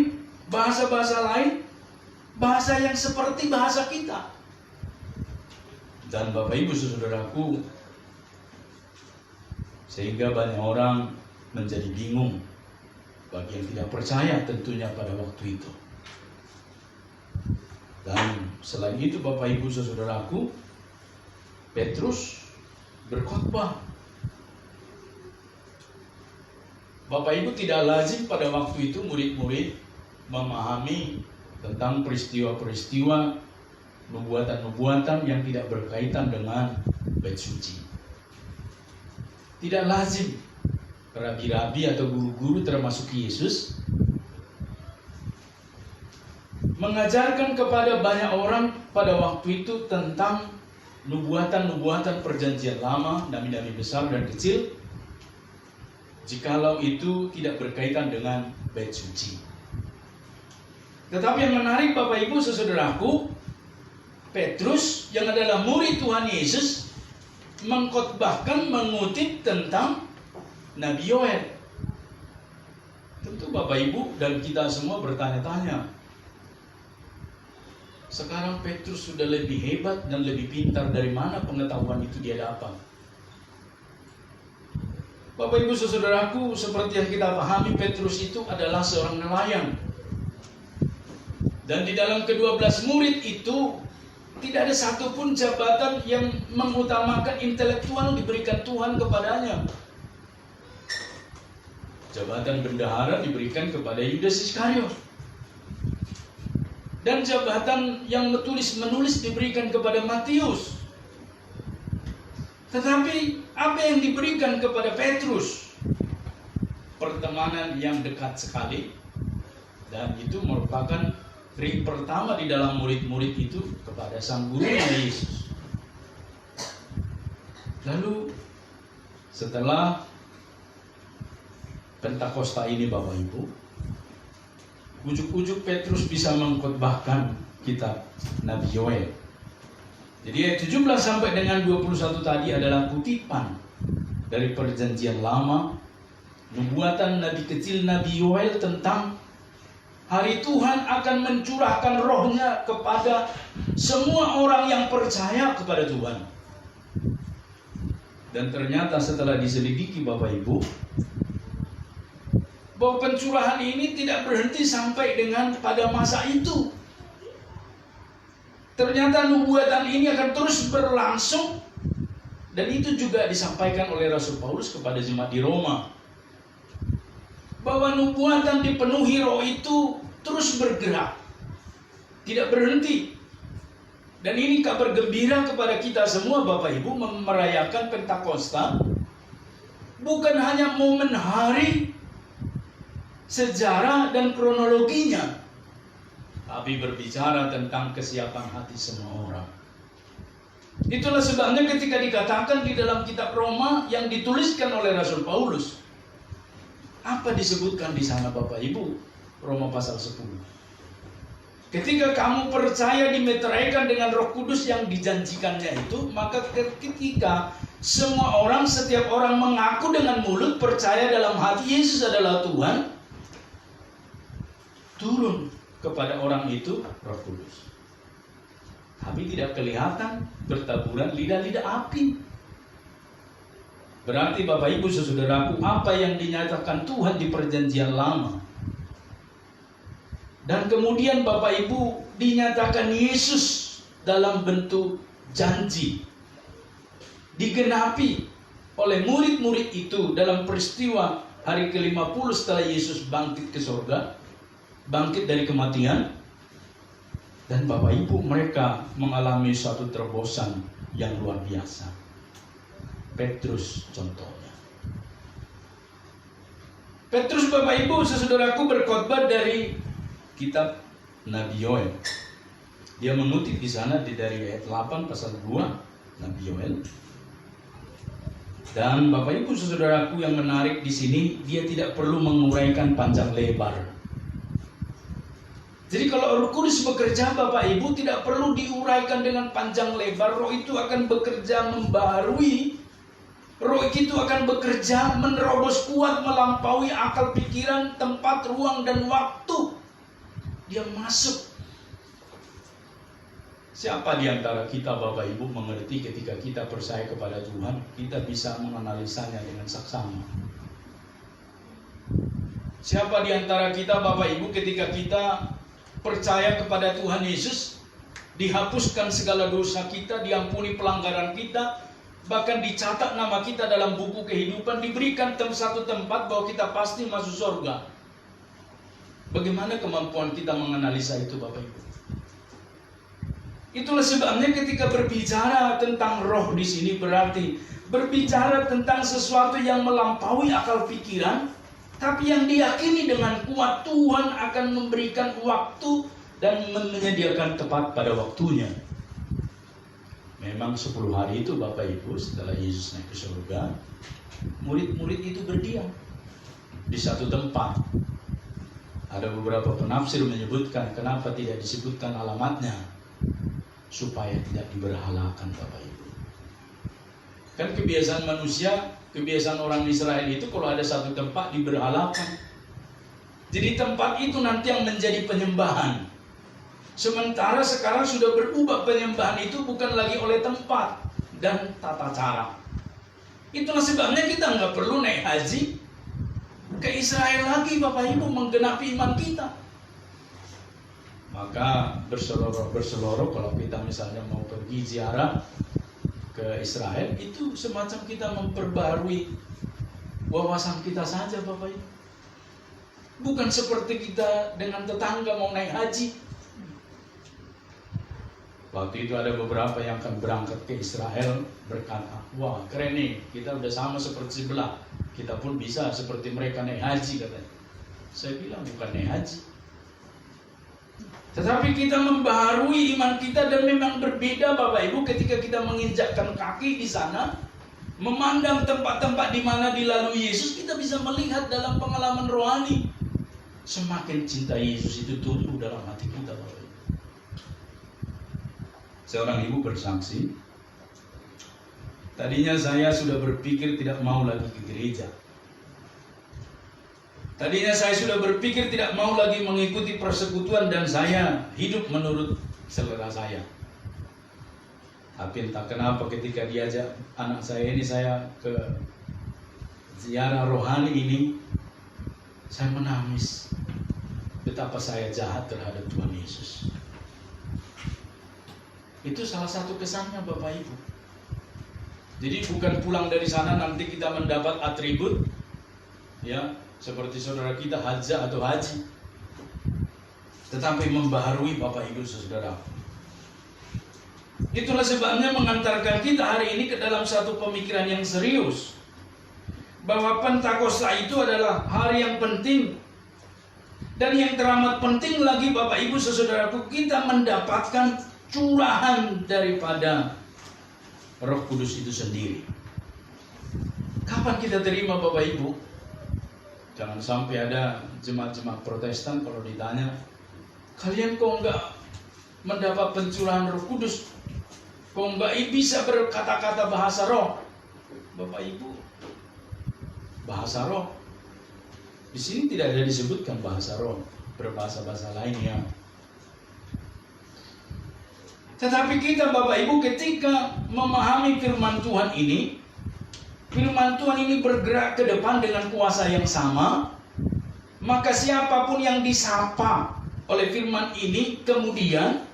S2: bahasa-bahasa lain, bahasa yang seperti bahasa kita. Dan Bapak Ibu saudaraku, sehingga banyak orang menjadi bingung, bagi yang tidak percaya tentunya pada waktu itu. Dan selain itu Bapak Ibu saudaraku, Petrus berkhotbah. Bapak Ibu, tidak lazim pada waktu itu murid-murid memahami tentang peristiwa-peristiwa nubuatan-nubuatan yang tidak berkaitan dengan bait suci. Tidak lazim rabi-rabi atau guru-guru termasuk Yesus mengajarkan kepada banyak orang pada waktu itu tentang nubuatan-nubuatan perjanjian lama, nabi-nabi besar dan kecil, jikalau itu tidak berkaitan dengan bait suci. Tetapi yang menarik Bapak Ibu saudaraku, Petrus yang adalah murid Tuhan Yesus mengkhotbahkan, mengutip tentang Nabi Yoel. Tentu Bapak Ibu dan kita semua bertanya-tanya, sekarang Petrus sudah lebih hebat dan lebih pintar, dari mana pengetahuan itu dia dapat? Bapak Ibu saudaraku, seperti yang kita pahami, Petrus itu adalah seorang nelayan. Dan di dalam ke-12 murid itu tidak ada satupun jabatan yang mengutamakan intelektual diberikan Tuhan kepadanya. Jabatan bendahara diberikan kepada Yudas Iskariot. Dan jabatan yang menulis diberikan kepada Matius. Tetapi apa yang diberikan kepada Petrus? Pertemanan yang dekat sekali. Dan itu merupakan ring pertama di dalam murid-murid itu kepada sang guru Yesus. Lalu setelah Pentakosta ini Bapak Ibu, ujuk-ujuk Petrus bisa mengkhotbahkan kitab Nabi Yoel. Jadi ayat 17 sampai dengan 21 tadi adalah kutipan dari Perjanjian Lama, nubuatan Nabi kecil Nabi Yoel tentang hari Tuhan akan mencurahkan rohnya kepada semua orang yang percaya kepada Tuhan. Dan ternyata setelah diselidiki Bapak Ibu, bahwa pencurahan ini tidak berhenti sampai dengan pada masa itu. Ternyata nubuatan ini akan terus berlangsung, dan itu juga disampaikan oleh Rasul Paulus kepada jemaat di Roma, bahwa nubuatan dipenuhi Roh itu terus bergerak, tidak berhenti. Dan ini kabar gembira kepada kita semua Bapak Ibu, merayakan Pentakosta bukan hanya momen hari, sejarah dan kronologinya, tapi berbicara tentang kesiapan hati semua orang. Itulah sebabnya ketika dikatakan di dalam kitab Roma yang dituliskan oleh Rasul Paulus, apa disebutkan di sana Bapak Ibu? Roma pasal 10. Ketika kamu percaya dimeteraikan dengan Roh Kudus yang dijanjikannya itu, maka ketika semua orang, setiap orang mengaku dengan mulut percaya dalam hati Yesus adalah Tuhan, turun kepada orang itu Roh Kudus. Tapi tidak kelihatan, bertaburan lidah-lidah api. Berarti Bapak Ibu saudaraku, apa yang dinyatakan Tuhan di perjanjian lama, dan kemudian Bapak Ibu dinyatakan Yesus dalam bentuk janji, digenapi oleh murid-murid itu dalam peristiwa hari ke-50 setelah Yesus bangkit ke surga, bangkit dari kematian. Dan Bapak Ibu, mereka mengalami suatu terobosan yang luar biasa. Petrus contohnya. Petrus Bapak Ibu saudaraku berkhotbah dari kitab Nabi Yoel. Dia mengutip di sana dari ayat 8 pasal 2 Nabi Yoel. Dan Bapak Ibu saudaraku yang menarik di sini, dia tidak perlu menguraikan panjang lebar. Jadi kalau Roh Kudus bekerja Bapak Ibu tidak perlu diuraikan dengan panjang lebar. Roh itu akan bekerja membaharui. Roh itu akan bekerja menerobos kuat, melampaui akal pikiran, tempat, ruang, dan waktu. Dia masuk. Siapa di antara kita Bapak Ibu mengerti ketika kita percaya kepada Tuhan, kita bisa menganalisanya dengan saksama. Siapa di antara kita Bapak Ibu ketika kita percaya kepada Tuhan Yesus, dihapuskan segala dosa kita, diampuni pelanggaran kita, bahkan dicatat nama kita dalam buku kehidupan, diberikan satu tempat bahwa kita pasti masuk surga. Bagaimana kemampuan kita menganalisa itu Bapak Ibu? Itulah sebabnya ketika berbicara tentang roh di sini berarti berbicara tentang sesuatu yang melampaui akal pikiran, tapi yang diyakini dengan kuat Tuhan akan memberikan waktu dan menyediakan tepat pada waktunya. Memang 10 hari itu Bapak Ibu setelah Yesus naik ke surga, murid-murid itu berdiam di satu tempat. Ada beberapa penafsir menyebutkan kenapa tidak disebutkan alamatnya, supaya tidak diberhalakan Bapak Ibu. Kan kebiasaan manusia, kebiasaan orang Israel itu kalau ada satu tempat diberhalakan. Jadi tempat itu nanti yang menjadi penyembahan. Sementara sekarang sudah berubah, penyembahan itu bukan lagi oleh tempat dan tata cara. Itulah sebabnya kita nggak perlu naik haji ke Israel lagi Bapak Ibu menggenapi iman kita. Maka berseloroh kalau kita misalnya mau pergi ziarah ke Israel, itu semacam kita memperbarui wawasan kita saja Bapak Ibu. Bukan seperti kita dengan tetangga mau naik haji. Waktu itu ada beberapa yang akan berangkat ke Israel berkata, wah keren nih, kita udah sama seperti sebelah, kita pun bisa seperti mereka naik haji katanya. Saya bilang bukan naik haji, tetapi kita membaharui iman kita, dan memang berbeda Bapak Ibu ketika kita menginjakkan kaki di sana, memandang tempat-tempat di mana dilalui Yesus, kita bisa melihat dalam pengalaman rohani. Semakin cinta Yesus itu tumbuh dalam hati kita Bapak Ibu. Seorang ibu bersaksi, tadinya saya sudah berpikir tidak mau lagi ke gereja. Tadinya saya sudah berpikir tidak mau lagi mengikuti persekutuan dan saya hidup menurut selera saya. Tapi entah kenapa ketika diajak anak saya ini, saya ke ziarah rohani ini, Saya menangis betapa saya jahat terhadap Tuhan Yesus. Itu salah satu kesannya Bapak Ibu. Jadi bukan pulang dari sana nanti kita mendapat atribut, ya, seperti saudara kita Hajjah atau Haji, tetapi membaharui Bapak Ibu Saudara. Itulah sebabnya mengantarkan kita hari ini ke dalam satu pemikiran yang serius, bahwa Pentakosta itu adalah hari yang penting. Dan yang teramat penting lagi Bapak Ibu Saudaraku, kita mendapatkan curahan daripada Roh Kudus itu sendiri. Kapan kita terima Bapak Ibu? Jangan sampai ada jemaat-jemaat Protestan kalau ditanya, kalian kok enggak mendapat pencurahan Roh Kudus? Kok enggak bisa berkata-kata bahasa roh? Bapak Ibu, bahasa roh di sini tidak ada disebutkan bahasa roh, berbahasa-bahasa lainnya. Tetapi kita Bapak Ibu ketika memahami firman Tuhan ini, firman Tuhan ini bergerak ke depan dengan kuasa yang sama, maka siapapun yang disapa oleh firman ini kemudian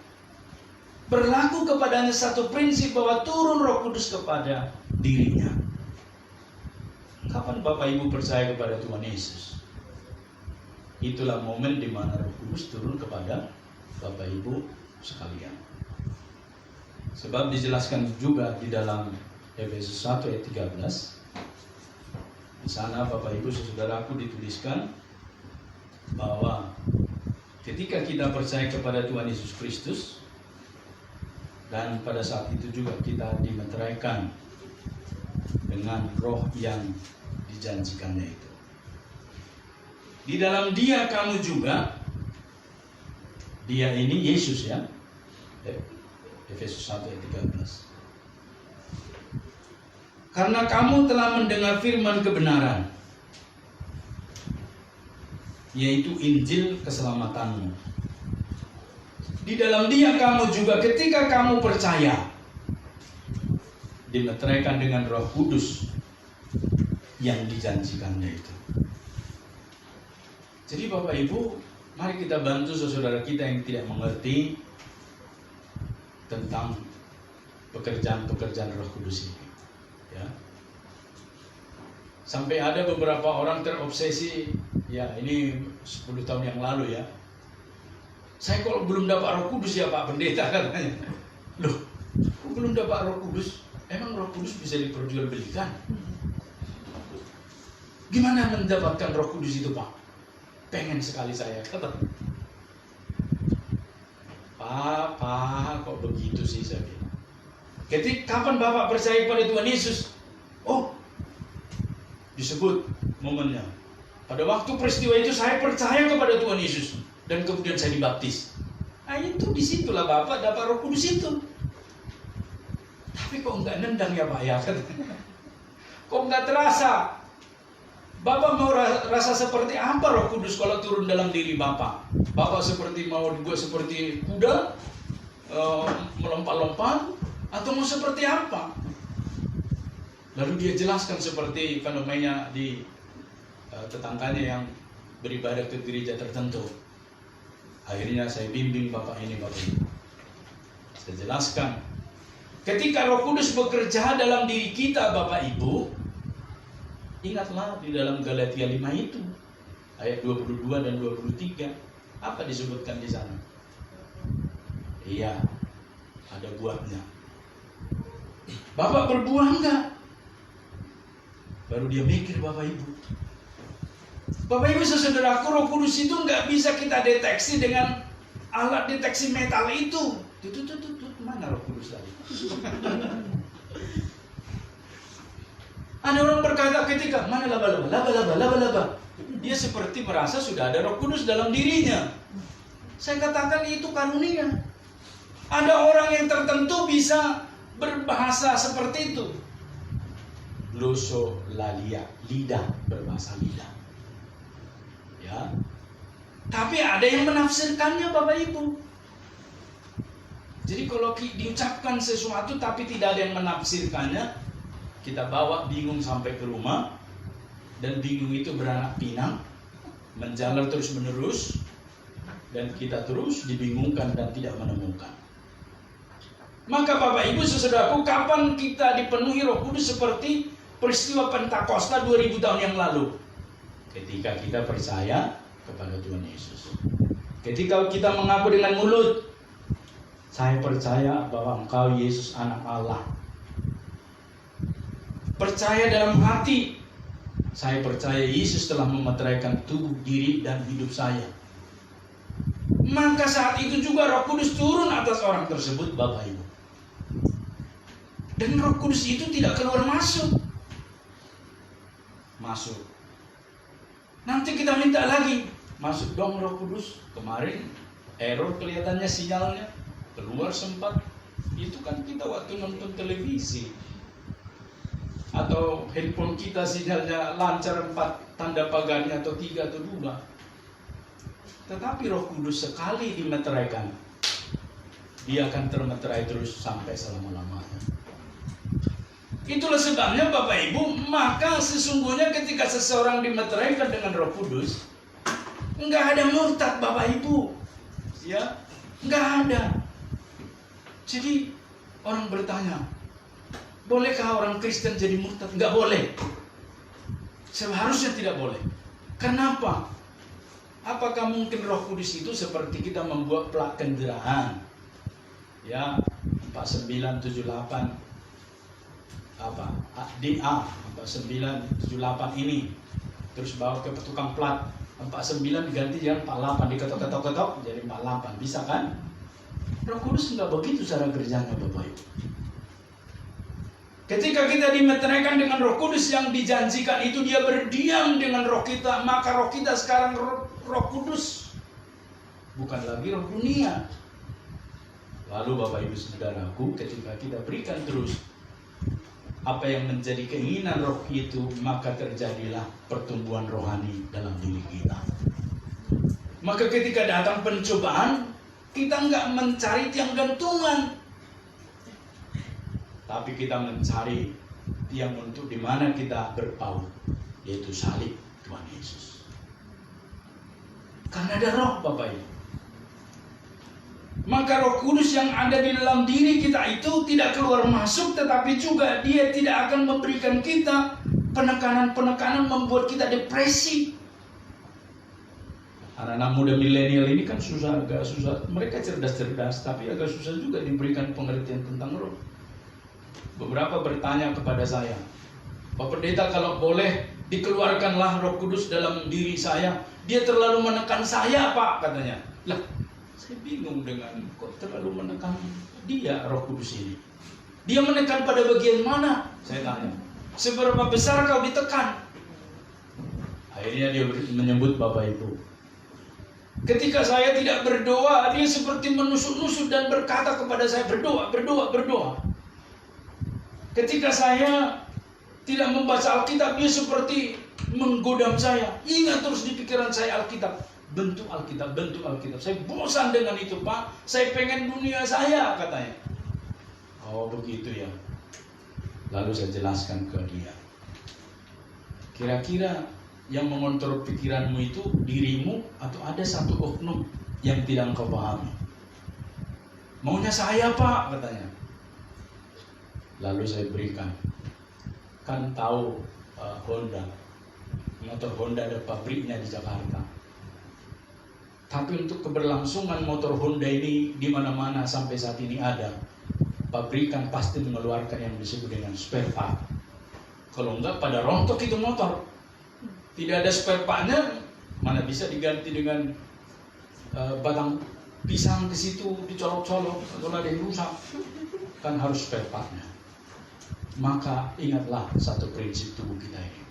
S2: berlaku kepadanya satu prinsip bahwa turun Roh Kudus kepada dirinya. Kapan Bapak Ibu percaya kepada Tuhan Yesus? Itulah momen di mana Roh Kudus turun kepada Bapak Ibu sekalian. Sebab dijelaskan juga di dalam Efesus 1 ayat 13. Di sana Bapak Ibu Saudaraku dituliskan bahwa ketika kita percaya kepada Tuhan Yesus Kristus, dan pada saat itu juga kita dimeteraikan dengan roh yang dijanjikannya itu. Di dalam Dia kamu juga, Dia ini Yesus ya, Efesus 1 ayat 13. Karena kamu telah mendengar firman kebenaran, yaitu Injil keselamatanmu. Di dalam Dia kamu juga ketika kamu percaya, dimeteraikan dengan Roh Kudus yang dijanjikannya itu. Jadi Bapak Ibu, mari kita bantu saudara kita yang tidak mengerti tentang pekerjaan-pekerjaan Roh Kudus ini. Ya. Sampai ada beberapa orang terobsesi, ya ini 10 tahun yang lalu ya. Saya kalau belum dapat Roh Kudus ya Pak Pendeta katanya. Loh, kok belum dapat Roh Kudus? Emang Roh Kudus bisa diperjualbelikan? Gimana mendapatkan Roh Kudus itu Pak? Pengen sekali saya kata. Pak, kok begitu sih saya bilang. Ketika kapan Bapak percaya pada Tuhan Yesus? Oh, disebut momennya. Pada waktu peristiwa itu saya percaya kepada Tuhan Yesus dan kemudian saya dibaptis. Nah itu disitulah Bapak dapat Roh Kudus itu. Tapi kok enggak nendang ya Pak ya? Kok enggak terasa? Bapak mau rasa seperti apa Roh Kudus kalau turun dalam diri Bapak? Bapak seperti mau dibuat seperti kuda, melompat-lompat, atau mau seperti apa? Lalu dia jelaskan seperti fenomena di tetangganya yang beribadah ke gereja tertentu. Akhirnya saya bimbing Bapak ini, Bapak ini. Saya jelaskan. Ketika Roh Kudus bekerja dalam diri kita, Bapak Ibu, ingatlah di dalam Galatia 5 itu, ayat 22 dan 23, apa disebutkan di sana? Iya, ada buahnya. Bapak berbuah enggak? Baru dia mikir Bapak Ibu. Bapak Ibu saudaraku, Roh Kudus itu enggak bisa kita deteksi dengan alat deteksi metal itu. Mana Roh Kudus tadi? Ada orang berkata ketika, mana laba-laba. Dia seperti merasa sudah ada Roh Kudus dalam dirinya. Saya katakan itu karunia. Ada orang yang tertentu bisa berbahasa seperti itu. Glosolalia, lidah, berbahasa lidah. Ya. Tapi ada yang menafsirkannya Bapak Ibu. Jadi kalau diucapkan sesuatu tapi tidak ada yang menafsirkannya, kita bawa bingung sampai ke rumah, dan bingung itu beranak pinang, menjalar terus-menerus, dan kita terus dibingungkan dan tidak menemukan. Maka Bapak Ibu saudaraku, kapan kita dipenuhi Roh Kudus seperti peristiwa Pentakosta 2000 tahun yang lalu? Ketika kita percaya kepada Tuhan Yesus. Ketika kita mengaku dengan mulut, saya percaya bahwa Engkau Yesus anak Allah. Percaya dalam hati, saya percaya Yesus telah memeteraikan tubuh, diri, dan hidup saya. Maka saat itu juga Roh Kudus turun atas orang tersebut, Bapak Ibu. Dan Roh Kudus itu tidak keluar masuk. Masuk. Nanti kita minta lagi, masuk dong Roh Kudus. Kemarin error kelihatannya sinyalnya, keluar sempat. Itu kan kita waktu nonton televisi. Atau handphone kita sinyalnya lancar 4 tanda pagarnya atau 3 atau 2. Tetapi Roh Kudus sekali dimeteraikan, dia akan termeterai terus sampai selama-lamanya. Itulah sebabnya Bapak Ibu, maka sesungguhnya ketika seseorang dimeteraikan dengan Roh Kudus, enggak ada murtad Bapak Ibu. Ya, enggak ada. Jadi orang bertanya, bolehkah orang Kristen jadi murtad? Enggak boleh. Seharusnya tidak boleh. Kenapa? Apakah mungkin Roh Kudus itu seperti kita membuat plat kendaraan? Ya, 4978 apa? DA 4978 ini. Terus bawa ke tukang plat 49 diganti jadi 48, diketok-ketok jadi 48. Bisa kan? Roh Kudus enggak begitu cara kerjanya Bapak Ibu. Ketika kita dimeteraikan dengan Roh Kudus yang dijanjikan itu, dia berdiam dengan roh kita, maka roh kita sekarang Roh Kudus, bukan lagi roh dunia. Lalu Bapak Ibu saudaraku, ketika kita berikan terus apa yang menjadi keinginan roh itu, maka terjadilah pertumbuhan rohani dalam diri kita. Maka ketika datang pencobaan, kita enggak mencari tiang gantungan, tapi kita mencari tiang untuk di mana kita berpaut, yaitu salib Tuhan Yesus. Karena ada roh Bapak Ibu. Maka Roh Kudus yang ada di dalam diri kita itu tidak keluar masuk, tetapi juga dia tidak akan memberikan kita penekanan-penekanan membuat kita depresi. Anak-anak muda milenial ini kan agak susah. Mereka cerdas-cerdas, tapi agak susah juga diberikan pengertian tentang roh. Beberapa bertanya kepada saya, Pak Pendeta, kalau boleh dikeluarkanlah Roh Kudus dalam diri saya. Dia terlalu menekan saya Pak, katanya. Lah, saya bingung dengan kok terlalu menekan dia Roh Kudus ini. Dia menekan pada bagian mana? Saya tanya. Seberapa besar kau ditekan? Akhirnya dia menyebut Bapak Ibu. Ketika saya tidak berdoa, dia seperti menusuk-nusuk dan berkata kepada saya, berdoa, berdoa, berdoa. Ketika saya tidak membaca Alkitab, dia seperti menggodam saya. Ingat terus di pikiran saya Alkitab. Bentuk Alkitab, bentuk Alkitab. Saya bosan dengan itu Pak. Saya pengen dunia saya, katanya. Oh begitu ya. Lalu saya jelaskan ke dia. Kira-kira yang mengontrol pikiranmu itu dirimu atau ada satu oknum yang tidak engkau pahami? Maunya saya Pak, katanya. Lalu saya berikan. Kan tahu Honda. Motor Honda ada pabriknya di Jakarta. Tapi untuk keberlangsungan motor Honda ini di mana-mana sampai saat ini ada, pabrikan pasti mengeluarkan yang disebut dengan spare part. Kalau enggak pada rontok itu motor. Tidak ada spare partnya, mana bisa diganti dengan batang pisang ke situ dicolok-colok kalau ada yang rusak. Kan harus spare partnya. Maka ingatlah satu prinsip tubuh kita ini.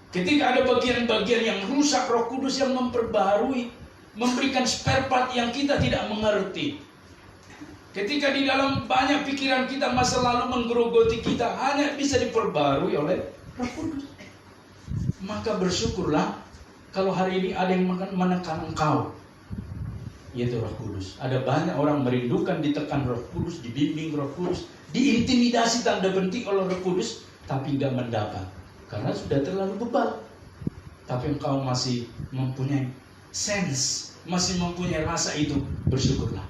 S2: Ketika ada bagian-bagian yang rusak, Roh Kudus yang memperbaharui, memberikan spare part yang kita tidak mengerti. Ketika di dalam banyak pikiran kita masa lalu menggerogoti kita, hanya bisa diperbarui oleh Roh Kudus. Maka bersyukurlah kalau hari ini ada yang menekan engkau, yaitu Roh Kudus. Ada banyak orang merindukan ditekan Roh Kudus, dibimbing Roh Kudus, diintimidasi tanda bentik oleh Roh Kudus, tapi tidak mendapat karena sudah terlalu bebal. tapi engkau masih mempunyai sense, masih mempunyai rasa itu, bersyukurlah.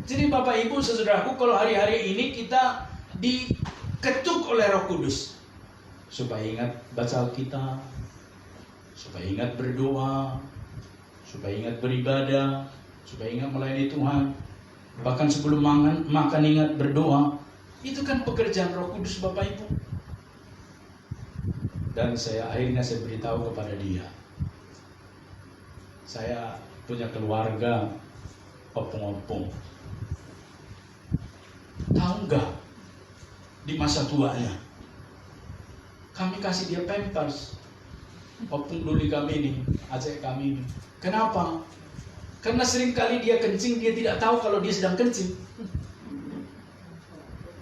S2: Jadi Bapak Ibu saudaraku, kalau hari-hari ini kita diketuk oleh Roh Kudus supaya ingat baca Alkitab, supaya ingat berdoa, supaya ingat beribadah, supaya ingat melayani Tuhan, bahkan sebelum makan ingat berdoa. Itu kan pekerjaan Roh Kudus Bapak Ibu. Dan akhirnya saya beritahu kepada dia, saya punya keluarga opung-opung. Tahu nggak, di masa tuanya kami kasih dia pampers. Opung dulu kami ini, acek kami ini. Kenapa? Karena seringkali dia kencing, dia tidak tahu kalau dia sedang kencing.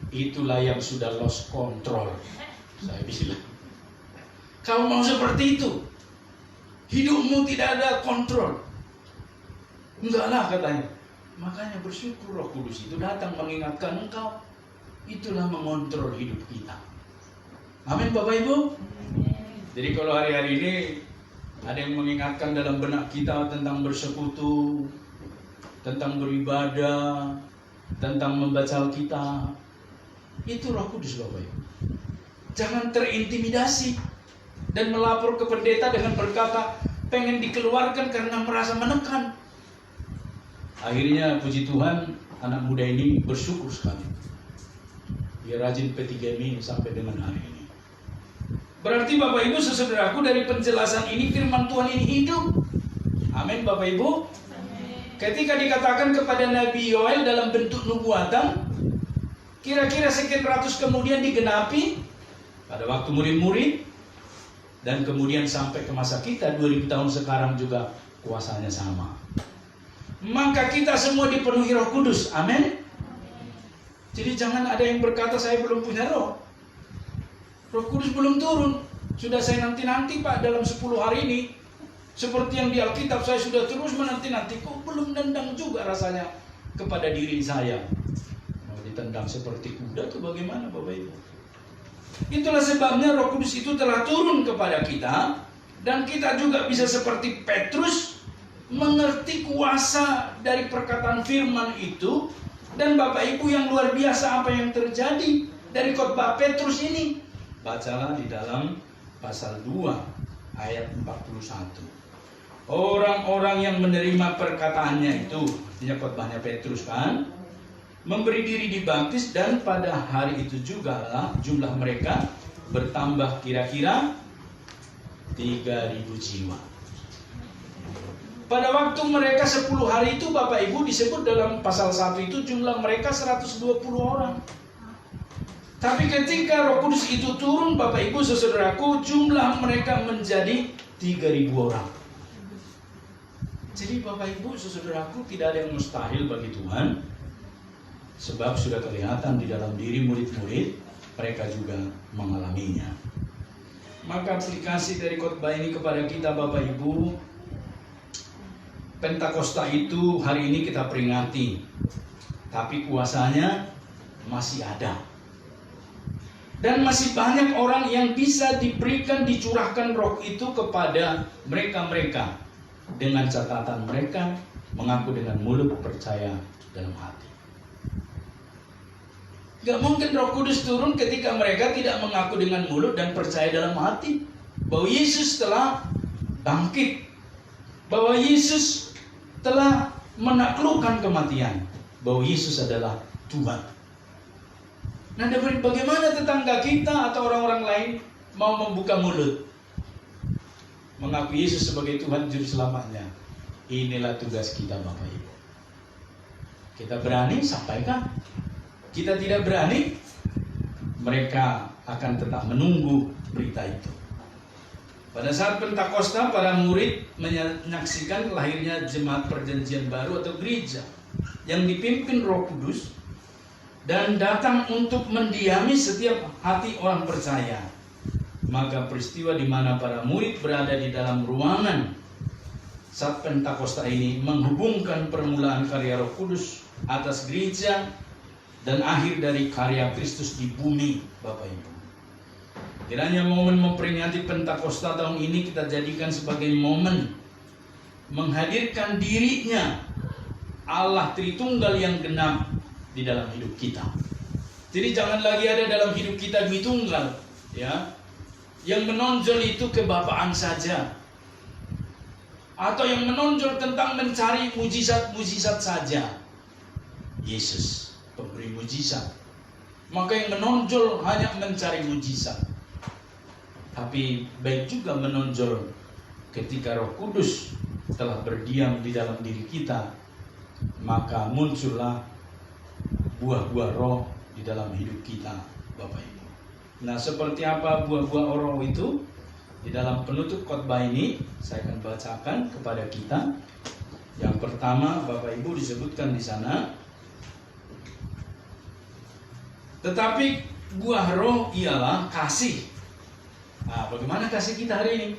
S2: Itulah yang sudah lost control. Saya bilang, kau mau seperti itu? Hidupmu tidak ada kontrol. Enggak lah katanya. Makanya bersyukur Roh Kudus itu datang mengingatkan engkau. Itulah mengontrol hidup kita. Amin Bapak Ibu. Jadi kalau hari-hari ini ada yang mengingatkan dalam benak kita tentang bersekutu, tentang beribadah, tentang membaca Alkitab, itu Roh Kudus Bapak Ibu. Jangan terintimidasi dan melapor ke pendeta dengan berkata pengen dikeluarkan karena merasa menekan. Akhirnya puji Tuhan, anak muda ini bersyukur sekali. Dia rajin P3Mi sampai dengan hari ini. Berarti Bapak Ibu saudaraku, dari penjelasan ini firman Tuhan ini hidup. Amin Bapak Ibu. Ketika dikatakan kepada Nabi Yoel dalam bentuk nubuatan, kira-kira sekian ratus kemudian digenapi pada waktu murid-murid, dan kemudian sampai ke masa kita 2000 tahun sekarang juga kuasanya sama. Maka kita semua dipenuhi Roh Kudus. Amin. Jadi jangan ada yang berkata saya belum punya roh. Roh Kudus belum turun. Sudah saya nanti-nanti Pak dalam 10 hari ini. Seperti yang di Alkitab saya sudah terus menanti-nanti. Kok belum nendang juga rasanya kepada diri saya. Mau ditendang seperti kuda tuh bagaimana Bapak Ibu? Itulah sebabnya Roh Kudus itu telah turun kepada kita. Dan kita juga bisa seperti Petrus, mengerti kuasa dari perkataan firman itu. Dan Bapak Ibu yang luar biasa apa yang terjadi dari khotbah Petrus ini. Bacalah di dalam pasal 2 ayat 41. Orang-orang yang menerima perkataannya itu, artinya khotbahnya Petrus kan, memberi diri dibaptis, dan pada hari itu juga lah jumlah mereka bertambah kira-kira 3.000 jiwa. Pada waktu mereka 10 hari itu Bapak Ibu disebut dalam pasal 1 itu jumlah mereka 120 orang. Tapi ketika Roh Kudus itu turun Bapak Ibu saudaraku, jumlah mereka menjadi 3.000 orang. Jadi Bapak Ibu saudaraku, tidak ada yang mustahil bagi Tuhan. Sebab sudah kelihatan di dalam diri murid-murid, mereka juga mengalaminya. Maka aplikasi dari khotbah ini kepada kita Bapak Ibu, Pentakosta itu hari ini kita peringati, tapi kuasanya masih ada. Dan masih banyak orang yang bisa diberikan, dicurahkan roh itu kepada mereka-mereka, dengan catatan mereka mengaku dengan mulut, percaya dalam hati. Gak mungkin Roh Kudus turun ketika mereka tidak mengaku dengan mulut dan percaya dalam hati bahwa Yesus telah bangkit, bahwa Yesus telah menaklukkan kematian, bahwa Yesus adalah Tuhan. Nah, bagaimana tetangga kita atau orang-orang lain mau membuka mulut mengaku Yesus sebagai Tuhan Juru Selamatnya? Inilah tugas kita Bapak Ibu. Kita berani sampaikan. Kita tidak berani, mereka akan tetap menunggu berita itu. Pada saat Pentakosta, para murid menyaksikan lahirnya jemaat perjanjian baru atau gereja yang dipimpin Roh Kudus dan datang untuk mendiami setiap hati orang percaya. Maka peristiwa di mana para murid berada di dalam ruangan saat Pentakosta ini menghubungkan permulaan karya Roh Kudus atas gereja dan akhir dari karya Kristus di bumi, Bapak Ibu. Kiranya momen memperingati Pentakosta tahun ini kita jadikan sebagai momen menghadirkan dirinya Allah Tritunggal yang genap di dalam hidup kita. Jadi jangan lagi ada dalam hidup kita Dwitunggal, ya. Yang menonjol itu kebapaan saja. Atau yang menonjol tentang mencari mujizat-mujizat saja. Yesus, pemberi mujizat. Maka yang menonjol hanya mencari mujizat. Tapi baik juga menonjol ketika Roh Kudus telah berdiam di dalam diri kita, maka muncullah buah-buah roh di dalam hidup kita, Bapak Ibu. Nah, seperti apa buah-buah roh itu? Di dalam penutup khotbah ini saya akan bacakan kepada kita. Yang pertama, Bapak Ibu, disebutkan di sana, tetapi buah roh ialah kasih. Nah, bagaimana kasih kita hari ini?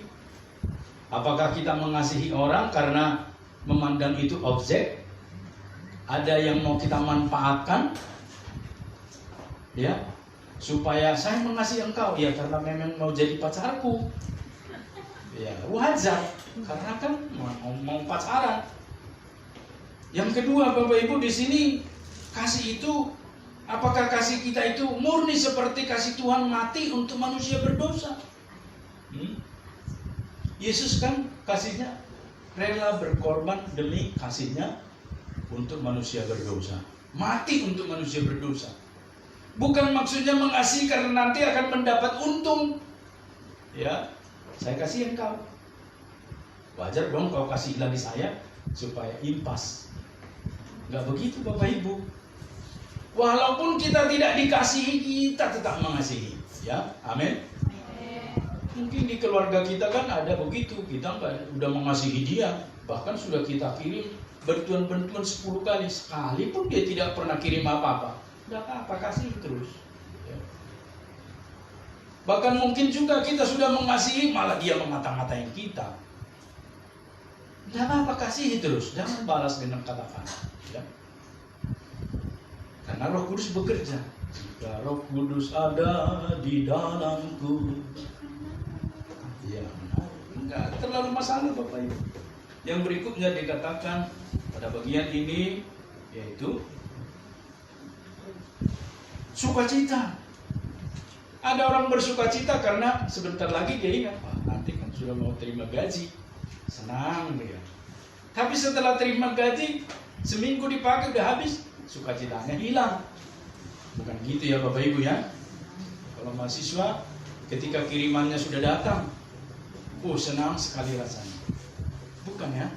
S2: Apakah kita mengasihi orang karena memandang itu objek? Ada yang mau kita manfaatkan, ya, supaya saya mengasihi engkau, ya karena memang mau jadi pacarku, ya wajar, karena kan mau pacaran. Yang kedua, Bapak Ibu, di sini kasih itu, apakah kasih kita itu murni seperti kasih Tuhan mati untuk manusia berdosa? Yesus kan kasihnya rela berkorban demi kasihnya untuk manusia berdosa, mati untuk manusia berdosa. Bukan maksudnya mengasihi karena nanti akan mendapat untung. Ya, saya kasih engkau, wajar dong kau kasih lagi saya supaya impas. Nggak begitu, Bapak Ibu. Walaupun kita tidak dikasihi, kita tetap mengasihi. Ya, amin. Mungkin di keluarga kita kan ada begitu, kita udah mengasihi dia, bahkan sudah kita kirim bantuan-bantuan 10 kali, sekalipun dia tidak pernah kirim apa-apa, tidak apa-apa, kasih terus. Ya. Bahkan mungkin juga kita sudah mengasihi, malah dia mengata-ngatain kita. Tidak apa-apa, kasih terus, jangan balas dengan kata-kata. Ya. Karena Roh Kudus bekerja. Jika Roh Kudus ada di dalamku, ya, enggak terlalu masalah, Bapak Ibu. Yang berikutnya dikatakan pada bagian ini, yaitu sukacita. Ada orang bersukacita karena sebentar lagi dia ingat, nanti kan sudah mau terima gaji, senang dia. Tapi setelah terima gaji, seminggu dipakai udah habis, sukacitanya hilang. Bukan gitu ya, Bapak Ibu ya. Kalau mahasiswa ketika kirimannya sudah datang, senang sekali rasanya. Bukan ya.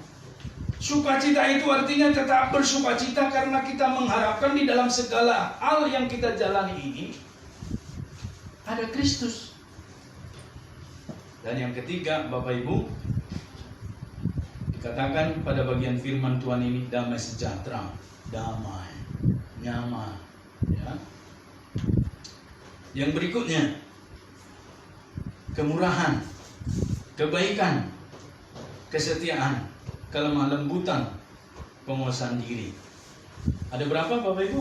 S2: Sukacita itu artinya tetap bersukacita karena kita mengharapkan di dalam segala hal yang kita jalani ini ada Kristus. Dan yang ketiga, Bapak Ibu, dikatakan pada bagian firman Tuhan ini damai sejahtera, damai, nyaman, ya. Yang berikutnya, kemurahan, kebaikan, kesetiaan, kelemah lembutan, penguasaan diri. Ada berapa, Bapak Ibu?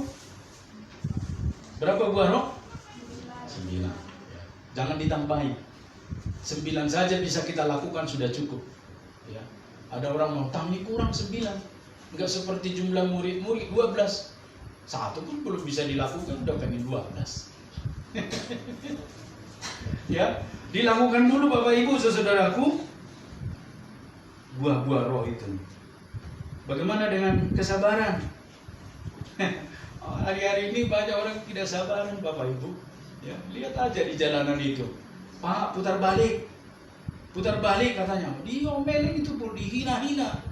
S2: Berapa buah roh? 9. Ya. Jangan ditambahin. 9 saja bisa kita lakukan sudah cukup. Ya. Ada orang mau tambah kurang 9. Enggak seperti jumlah murid-murid 12. Satu pun belum bisa dilakukan udah pengen 12. Ya, dilakukan dulu Bapak Ibu saudaraku buah-buah roh itu. Bagaimana dengan kesabaran? Hari-hari ini banyak orang tidak sabaran, Bapak Ibu. Ya, lihat aja di jalanan itu. Pak, putar balik katanya. Diomelin itu, dihina-hina,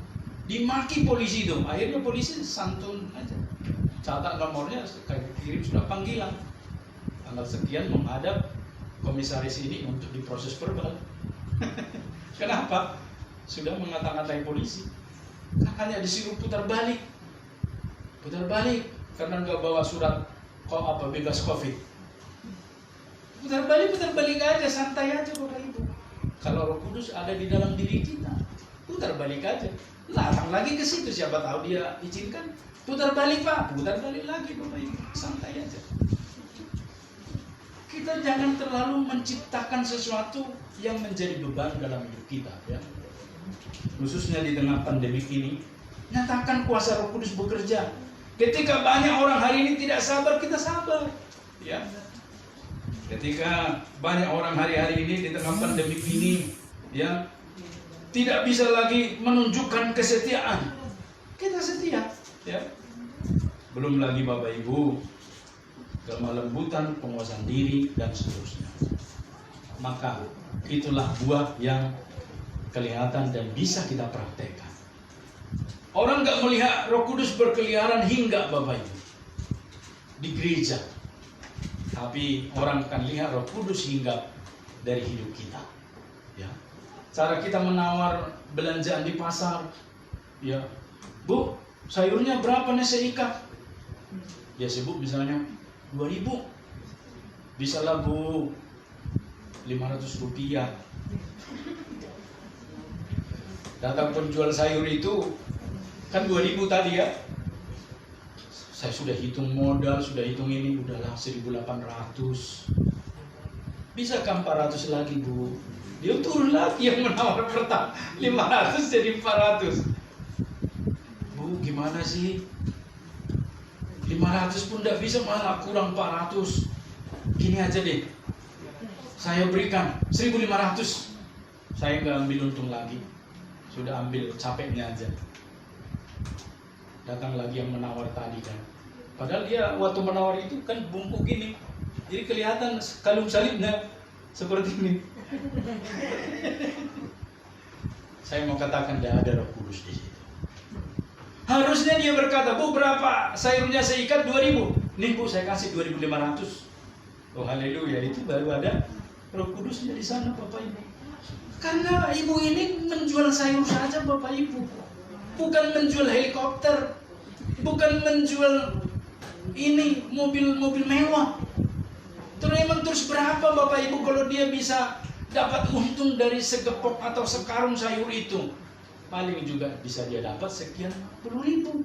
S2: dimaki polisi itu. Akhirnya polisi santun aja. Catat nomornya, kirim sudah panggilan. Tanggal sekian menghadap komisaris ini untuk diproses verbal. Kenapa? Sudah mengata-ngatai polisi. Hanya disuruh putar balik karena nggak bawa surat bebas COVID. Putar balik aja, santai aja Bapak Ibu. Kalau Roh Kudus ada di dalam diri kita, putar balik aja. Datang lagi ke situ, siapa tahu dia izinkan. Putar balik Pak, putar balik lagi Bapak Ibu, santai aja. kita jangan terlalu menciptakan sesuatu yang menjadi beban dalam hidup kita, ya. Khususnya di tengah pandemi ini, nyatakan kuasa Roh Kudus bekerja. Ketika banyak orang hari ini tidak sabar, kita sabar, ya. Ketika banyak orang hari-hari ini di tengah pandemi ini, ya, tidak bisa lagi menunjukkan kesetiaan, kita setia, ya. Belum lagi Bapak Ibu, kelemah lembutan, penguasaan diri, dan seterusnya. Maka itulah buah yang kelihatan dan bisa kita praktekkan. Orang nggak melihat Roh Kudus berkeliaran hingga Bapak Ibu di gereja, tapi orang akan lihat Roh Kudus hinggap dari hidup kita. Ya, cara kita menawar belanjaan di pasar, ya, Bu, sayurnya berapa nih seikat? Dia sebut misalnya 2.000. Bisa lah Bu, 500 rupiah. Datang penjual sayur itu kan 2.000 tadi, ya. Saya sudah hitung modal, sudah hitung ini, udahlah 1.800. Bisa kan 400 lagi Bu? Dia turun lagi yang menawar pertama, 500 jadi 400. Bu, gimana sih? 500 pun tidak bisa, malah kurang 400. Gini aja deh, saya berikan 1.500. Saya nggak ambil untung lagi, sudah ambil capeknya aja. Datang lagi yang menawar tadi kan, padahal dia waktu menawar itu kan bungkuk gini, jadi kelihatan kalung salibnya seperti ini. Saya mau katakan tidak ada Roh Kudus di situ. Harusnya dia berkata, Bu, berapa sayurnya seikat? 2.000. Nih Bu, saya kasih 2.500. Oh haleluya, itu baru ada Roh Kudusnya di sana Bapak Ibu. Karena ibu ini menjual sayur saja Bapak Ibu, bukan menjual helikopter, bukan menjual ini mobil mewah. Terus berapa Bapak Ibu kalau dia bisa dapat untung dari segepok atau sekarung sayur itu? Paling juga bisa dia dapat sekian puluh ribu.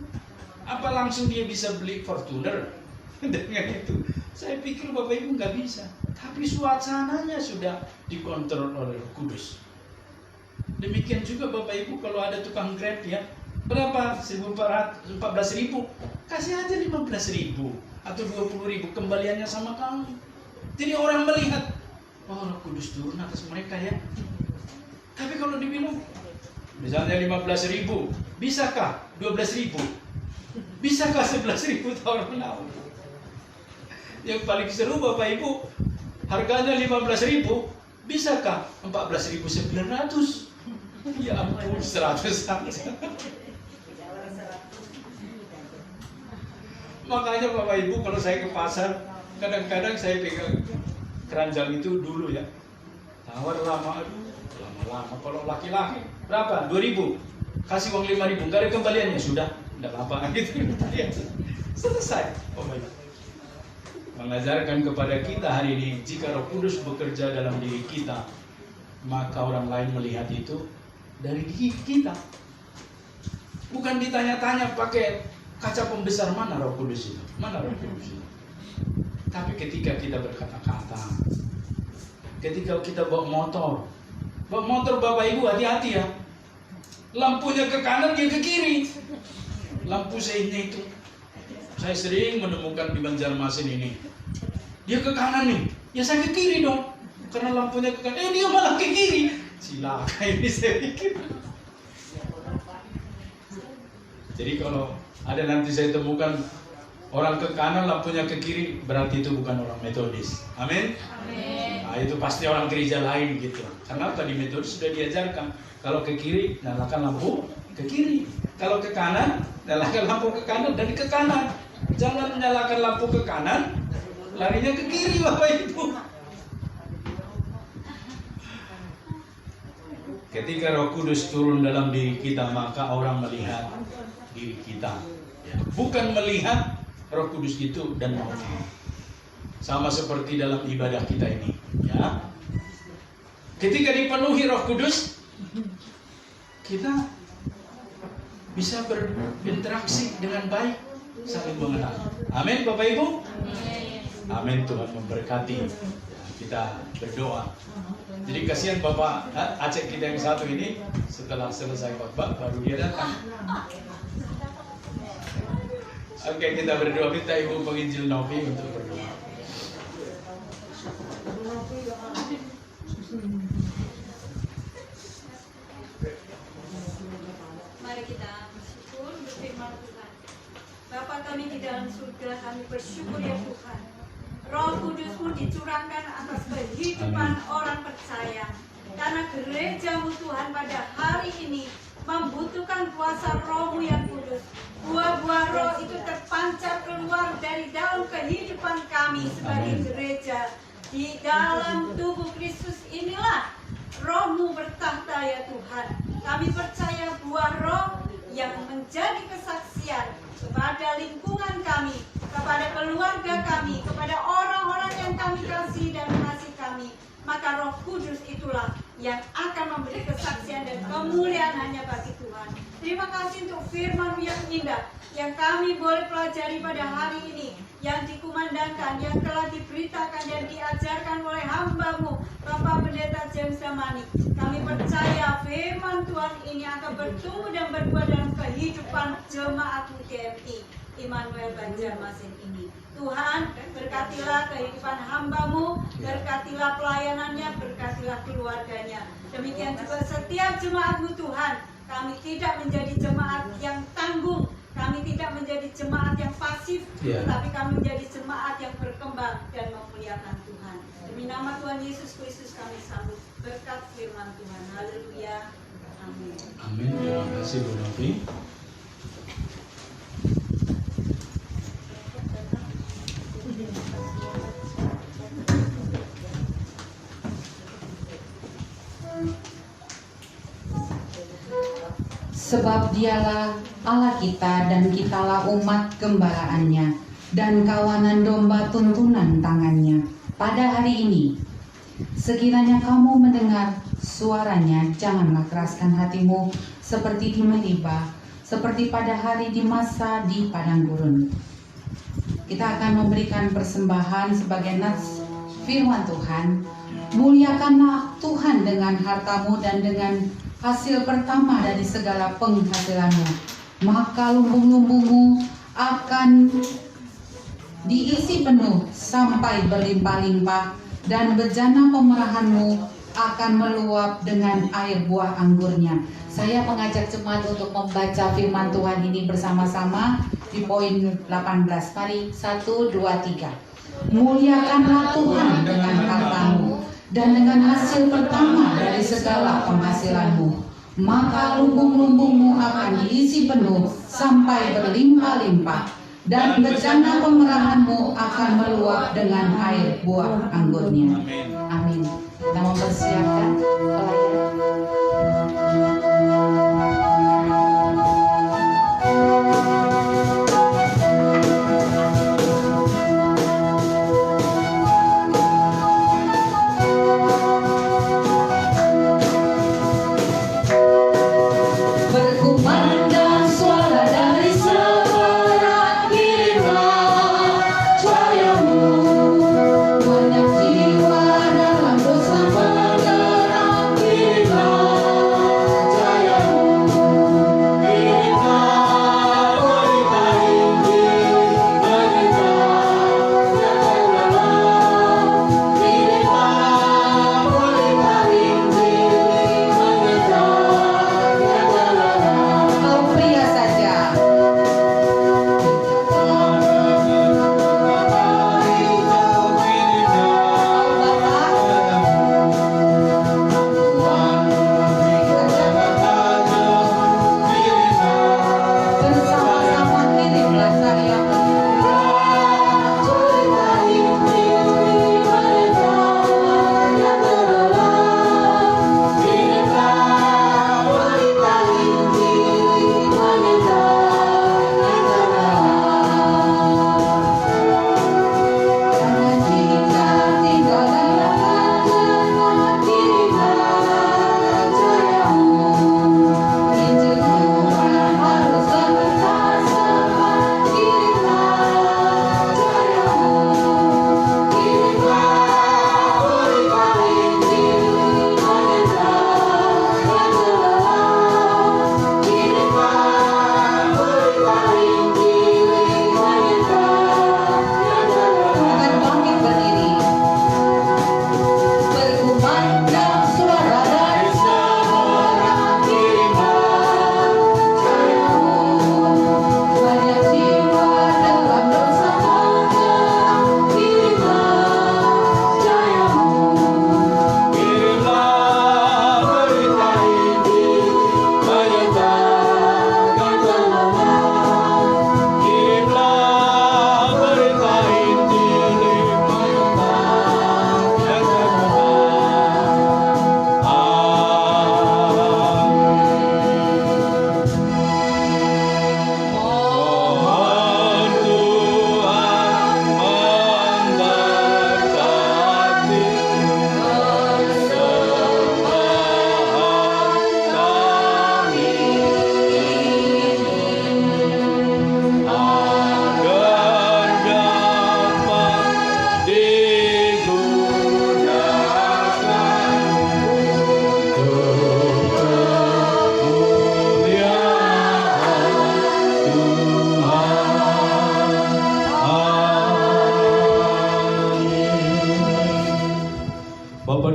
S2: Apa langsung dia bisa beli Fortuner dengan itu? Saya pikir Bapak Ibu nggak bisa. Tapi suasananya sudah dikontrol oleh Roh Kudus. Demikian juga Bapak Ibu kalau ada tukang Grab, ya, berapa? 14.000, kasih aja 15.000 atau 20.000, kembaliannya sama kamu. Jadi orang melihat, oh Roh Kudus turun atas mereka, ya. Tapi kalau dibilang misalnya 15.000, bisakah 12.000? Bisakah 11.000 tahun menawar? Yang paling seru Bapak Ibu, harganya 15.000, bisakah 14.900? Ya ampun, 100 saja. Makanya Bapak Ibu kalau saya ke pasar, kadang-kadang saya pegang keranjang itu dulu, ya. Tawar lama, aduh, lama-lama. Kalau laki-laki berapa? 2.000. Kasih uang 5.000, nggak ada kembaliannya, sudah, tidak apa-apa gitu. Selesai. Oh my God. Mengajarkan kepada kita hari ini, jika Roh Kudus bekerja dalam diri kita, maka orang lain melihat itu dari diri kita. Bukan ditanya-tanya pakai kaca pembesar, mana Roh Kudus itu, mana Roh Kudus itu. Tapi ketika kita berkata-kata, ketika kita bawa motor Bapak Ibu hati-hati, ya. Lampunya ke kanan, dia ke kiri. Lampu seinnya itu, saya sering menemukan di Banjarmasin ini, dia ke kanan nih, ya saya ke kiri dong, karena lampunya ke kanan, dia malah ke kiri. Cilaka ini saya pikir. Jadi kalau ada nanti saya temukan orang ke kanan lampunya ke kiri, berarti itu bukan orang Metodis. Amin. Nah, itu pasti orang gereja lain gitu. Kenapa? Di Metodis sudah diajarkan, kalau ke kiri nyalakan lampu ke kiri, kalau ke kanan nyalakan lampu ke kanan, dan ke kanan. Jangan menyalakan lampu ke kanan, larinya ke kiri Bapak Ibu. Ketika Roh Kudus turun dalam diri kita, maka orang melihat diri kita, ya. Bukan melihat Roh Kudus itu dan mau. Sama seperti dalam ibadah kita ini, ya. Ketika dipenuhi Roh Kudus, kita bisa berinteraksi dengan baik, saling mengenal. Amin Bapak Ibu. Amin. Tuhan memberkati. Kita berdoa. Jadi kasihan Bapak Aceh kita yang satu ini, setelah selesai khotbah baru dia datang. Oke, kita berdoa. Minta Ibu Penginjil Novi untuk berdoa.
S3: Mari kita bersyukur untuk firman Tuhan. Bapa kami di dalam surga, kami bersyukur ya Tuhan. Roh Kudus-Mu dicurahkan atas kehidupan orang percaya. Karena gereja-Mu Tuhan pada hari ini membutuhkan kuasa Roh-Mu yang kudus. Buah-buah Roh itu terpancar keluar dari dalam kehidupan kami sebagai gereja. Di dalam tubuh Kristus inilah Roh-Mu bertahta ya Tuhan. Kami percaya buah Roh yang menjadi kesaksian kepada lingkungan kami, kepada keluarga kami, kepada orang-orang yang kami kasih dan mengasihi kami. Maka Roh Kudus itulah yang akan memberi kesaksian dan kemuliaan hanya bagi Tuhan. Terima kasih untuk firman yang indah yang kami boleh pelajari pada hari ini, yang dikumandangkan, yang telah diberitakan dan diajarkan oleh hamba-Mu Bapak Pendeta James Damani. Kami percaya firman Tuhan ini akan bertumbuh dan berbuah dalam kehidupan jemaat GMI Immanuel Banjarmasin ini. Tuhan, berkatilah kehidupan hamba-Mu, berkatilah pelayanannya, berkatilah keluarganya. Demikian juga setiap jemaat-Mu Tuhan. Kami tidak menjadi jemaat yang tanggung, kami tidak menjadi jemaat yang pasif, tetapi kami menjadi jemaat yang berkembang dan memuliakan Tuhan. Demi nama Tuhan Yesus Kristus kami sambut berkat firman Tuhan. Haleluya. Amin.
S2: Amin. Terima kasih Bu Novi.
S1: Sebab dialah Allah kita dan kitalah umat gembalaannya dan kawanan domba tuntunan tangannya. Pada hari ini, sekiranya kamu mendengar suaranya, janganlah keraskan hatimu seperti di Meriba, seperti pada hari di masa di padang gurun. Kita akan memberikan persembahan sebagai nats firman Tuhan. Muliakanlah Tuhan dengan hartamu dan dengan hasil pertama dari segala penghasilanmu, maka lumbung-lumbungmu akan diisi penuh sampai berlimpah-limpah, dan bejana pemerahanmu akan meluap dengan air buah anggurnya. Saya mengajak jemaat untuk membaca firman Tuhan ini bersama-sama di poin 18. Mari 1, 2, 3. Muliakanlah Tuhan dengan hartamu dan dengan hasil pertama dari segala penghasilanmu, maka lumbung-lumbungmu akan diisi penuh sampai berlimpah-limpah, dan bejana pemerahanmu akan meluap dengan air buah anggurnya. Amin. Kita mempersiapkan pelayan. Berkumandang suara dari seberang gila cahayamu, banyak jiwa dalam dosa menerang gila.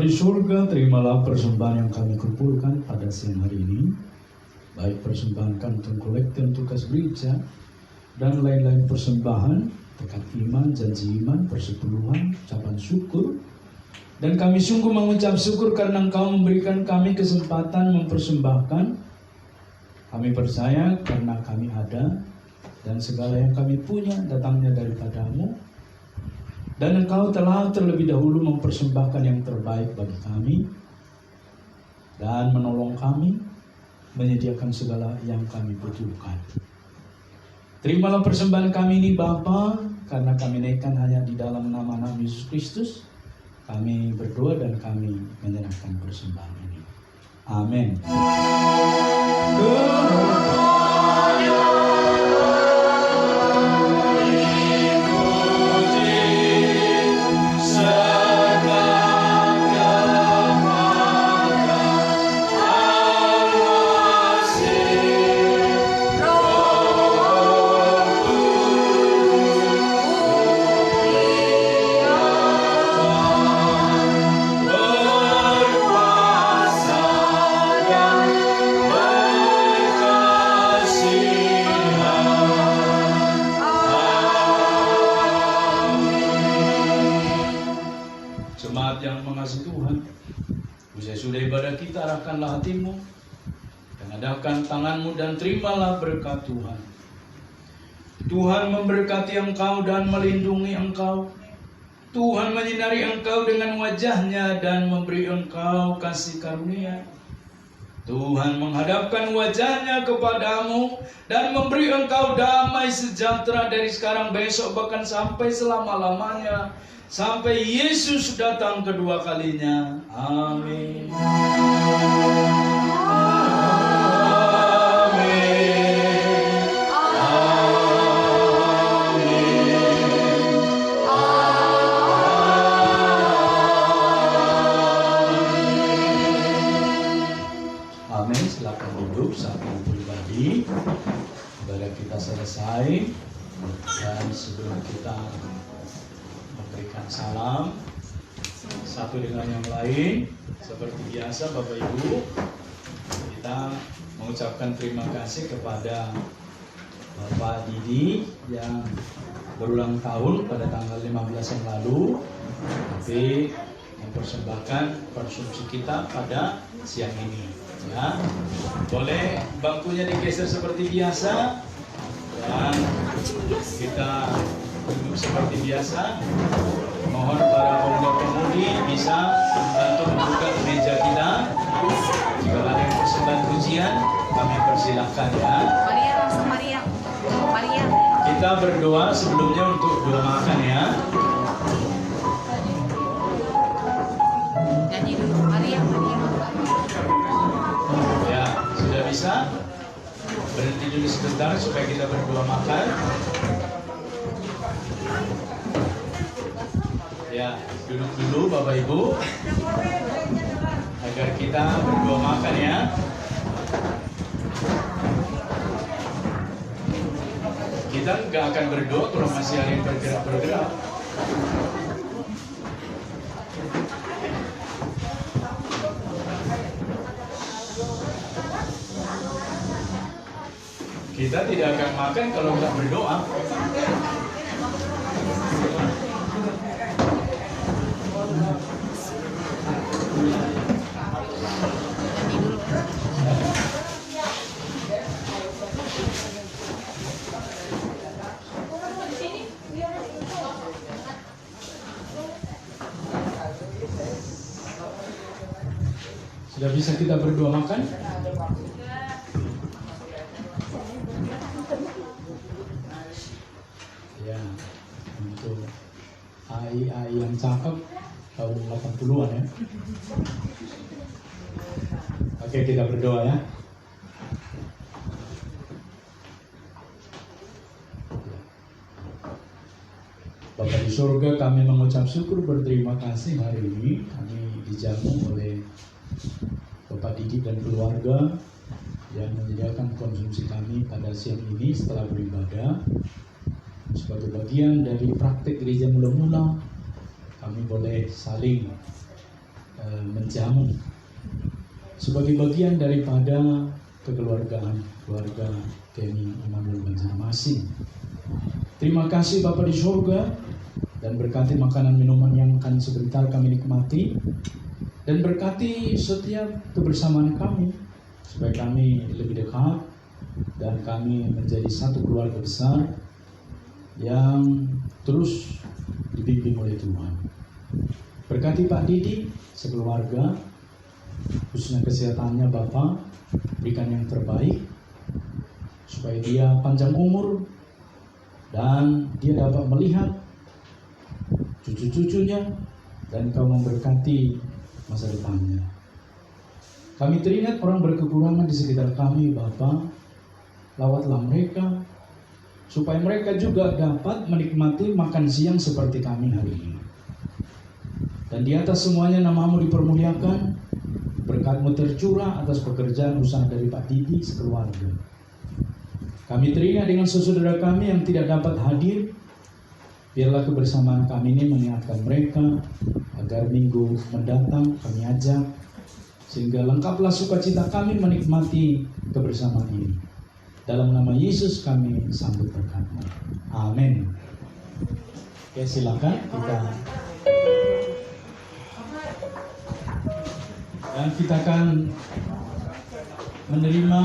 S2: di surga, terimalah persembahan yang kami kumpulkan pada siang hari ini, baik persembahan kantung kolektif tugas gereja dan lain-lain persembahan, tekad iman, janji iman, persepuluhan, ucapan syukur. Dan kami sungguh mengucap syukur karena Engkau memberikan kami kesempatan mempersembahkan. Kami percaya karena kami ada dan segala yang kami punya datangnya daripada-Mu. Dan Engkau telah terlebih dahulu mempersembahkan yang terbaik bagi kami dan menolong kami, menyediakan segala yang kami butuhkan. Terimalah persembahan kami ini Bapa, karena kami naikkan hanya di dalam nama Yesus Kristus. Kami berdoa dan kami menyerahkan persembahan ini. Amin. Jemaat yang mengasihi Tuhan, usai sudah ibadah kita, arahkanlah hatimu, tengadahkan tanganmu dan terimalah berkat Tuhan. Tuhan memberkati engkau dan melindungi engkau. Tuhan menyinari engkau dengan wajahnya dan memberi engkau kasih karunia. Tuhan menghadapkan wajahnya kepadamu dan memberi engkau damai sejahtera dari sekarang, besok, bahkan sampai selama-lamanya. Sampai Yesus datang kedua kalinya. Amin. Amin. Silakan duduk satu pribadi. Ibadah kita selesai. Dan sebelum kita memberikan salam satu dengan yang lain, seperti biasa Bapak Ibu, kita mengucapkan terima kasih kepada Bapak Didi yang berulang tahun pada tanggal 15 yang lalu, tapi mempersembahkan konsumsi kita pada siang ini. Ya, boleh bangkunya digeser seperti biasa dan kita duduk seperti biasa. Mohon para pemuda-pemudi bisa membantu membuka meja kita. Jika ada yang persembahan pujian, kami persilahkan ya.
S6: Maria, langsung Maria. Maria.
S2: Kita berdoa sebelumnya untuk doa makan ya.
S6: Nyanyi dulu. Maria, Maria.
S2: Ya, sudah bisa? Berhenti dulu sebentar supaya kita berdoa makan. Ya, duduk dulu Bapak Ibu agar kita berdoa makan ya. Kita nggak akan berdoa kalau masih ada yang bergerak-bergerak. Kita tidak akan makan kalau nggak berdoa. Sudah bisa kita berdoa makan? Ya, untuk AI yang cakep tahun 80-an ya. Oke, kita berdoa ya. Bapa di surga, kami mengucap syukur berterima kasih hari ini kami dijamu oleh Bapak Didi dan keluarga yang menyediakan konsumsi kami pada siang ini setelah beribadah. Sebagai bagian dari praktik gereja mula-mula, kami boleh saling menjamu sebagai bagian daripada kekeluargaan keluarga Kenny Immanuel Banjarmasin. Terima kasih Bapa di surga, dan berkati makanan minuman yang akan sebentar kami nikmati, dan berkati setiap kebersamaan kami supaya kami lebih dekat dan kami menjadi satu keluarga besar yang terus dibimbing oleh Tuhan. Berkati Pak Didi sekeluarga, khususnya kesehatannya Bapak, berikan yang terbaik supaya dia panjang umur dan dia dapat melihat cucu-cucunya dan Kau memberkati masa depannya. Kami teringat orang berkekurangan di sekitar kami Bapa, lawatlah mereka supaya mereka juga dapat menikmati makan siang seperti kami hari ini. Dan di atas semuanya nama-Mu dipermuliakan, berkat-Mu tercurah atas pekerjaan usaha dari Pak Didi sekeluarga. Kami teringat dengan saudara kami yang tidak dapat hadir. Biarlah kebersamaan kami ini mengingatkan mereka agar minggu mendatang kami ajak, sehingga lengkaplah sukacita kami menikmati kebersamaan ini. Dalam nama Yesus kami sambut berkat-Mu. Amin. Oke, silakan kita akan menerima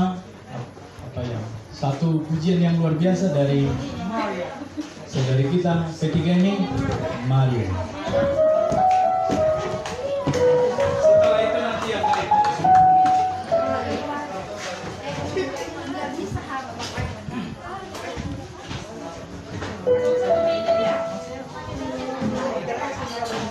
S2: satu pujian yang luar biasa dari saudari kita P3 ini, Maria.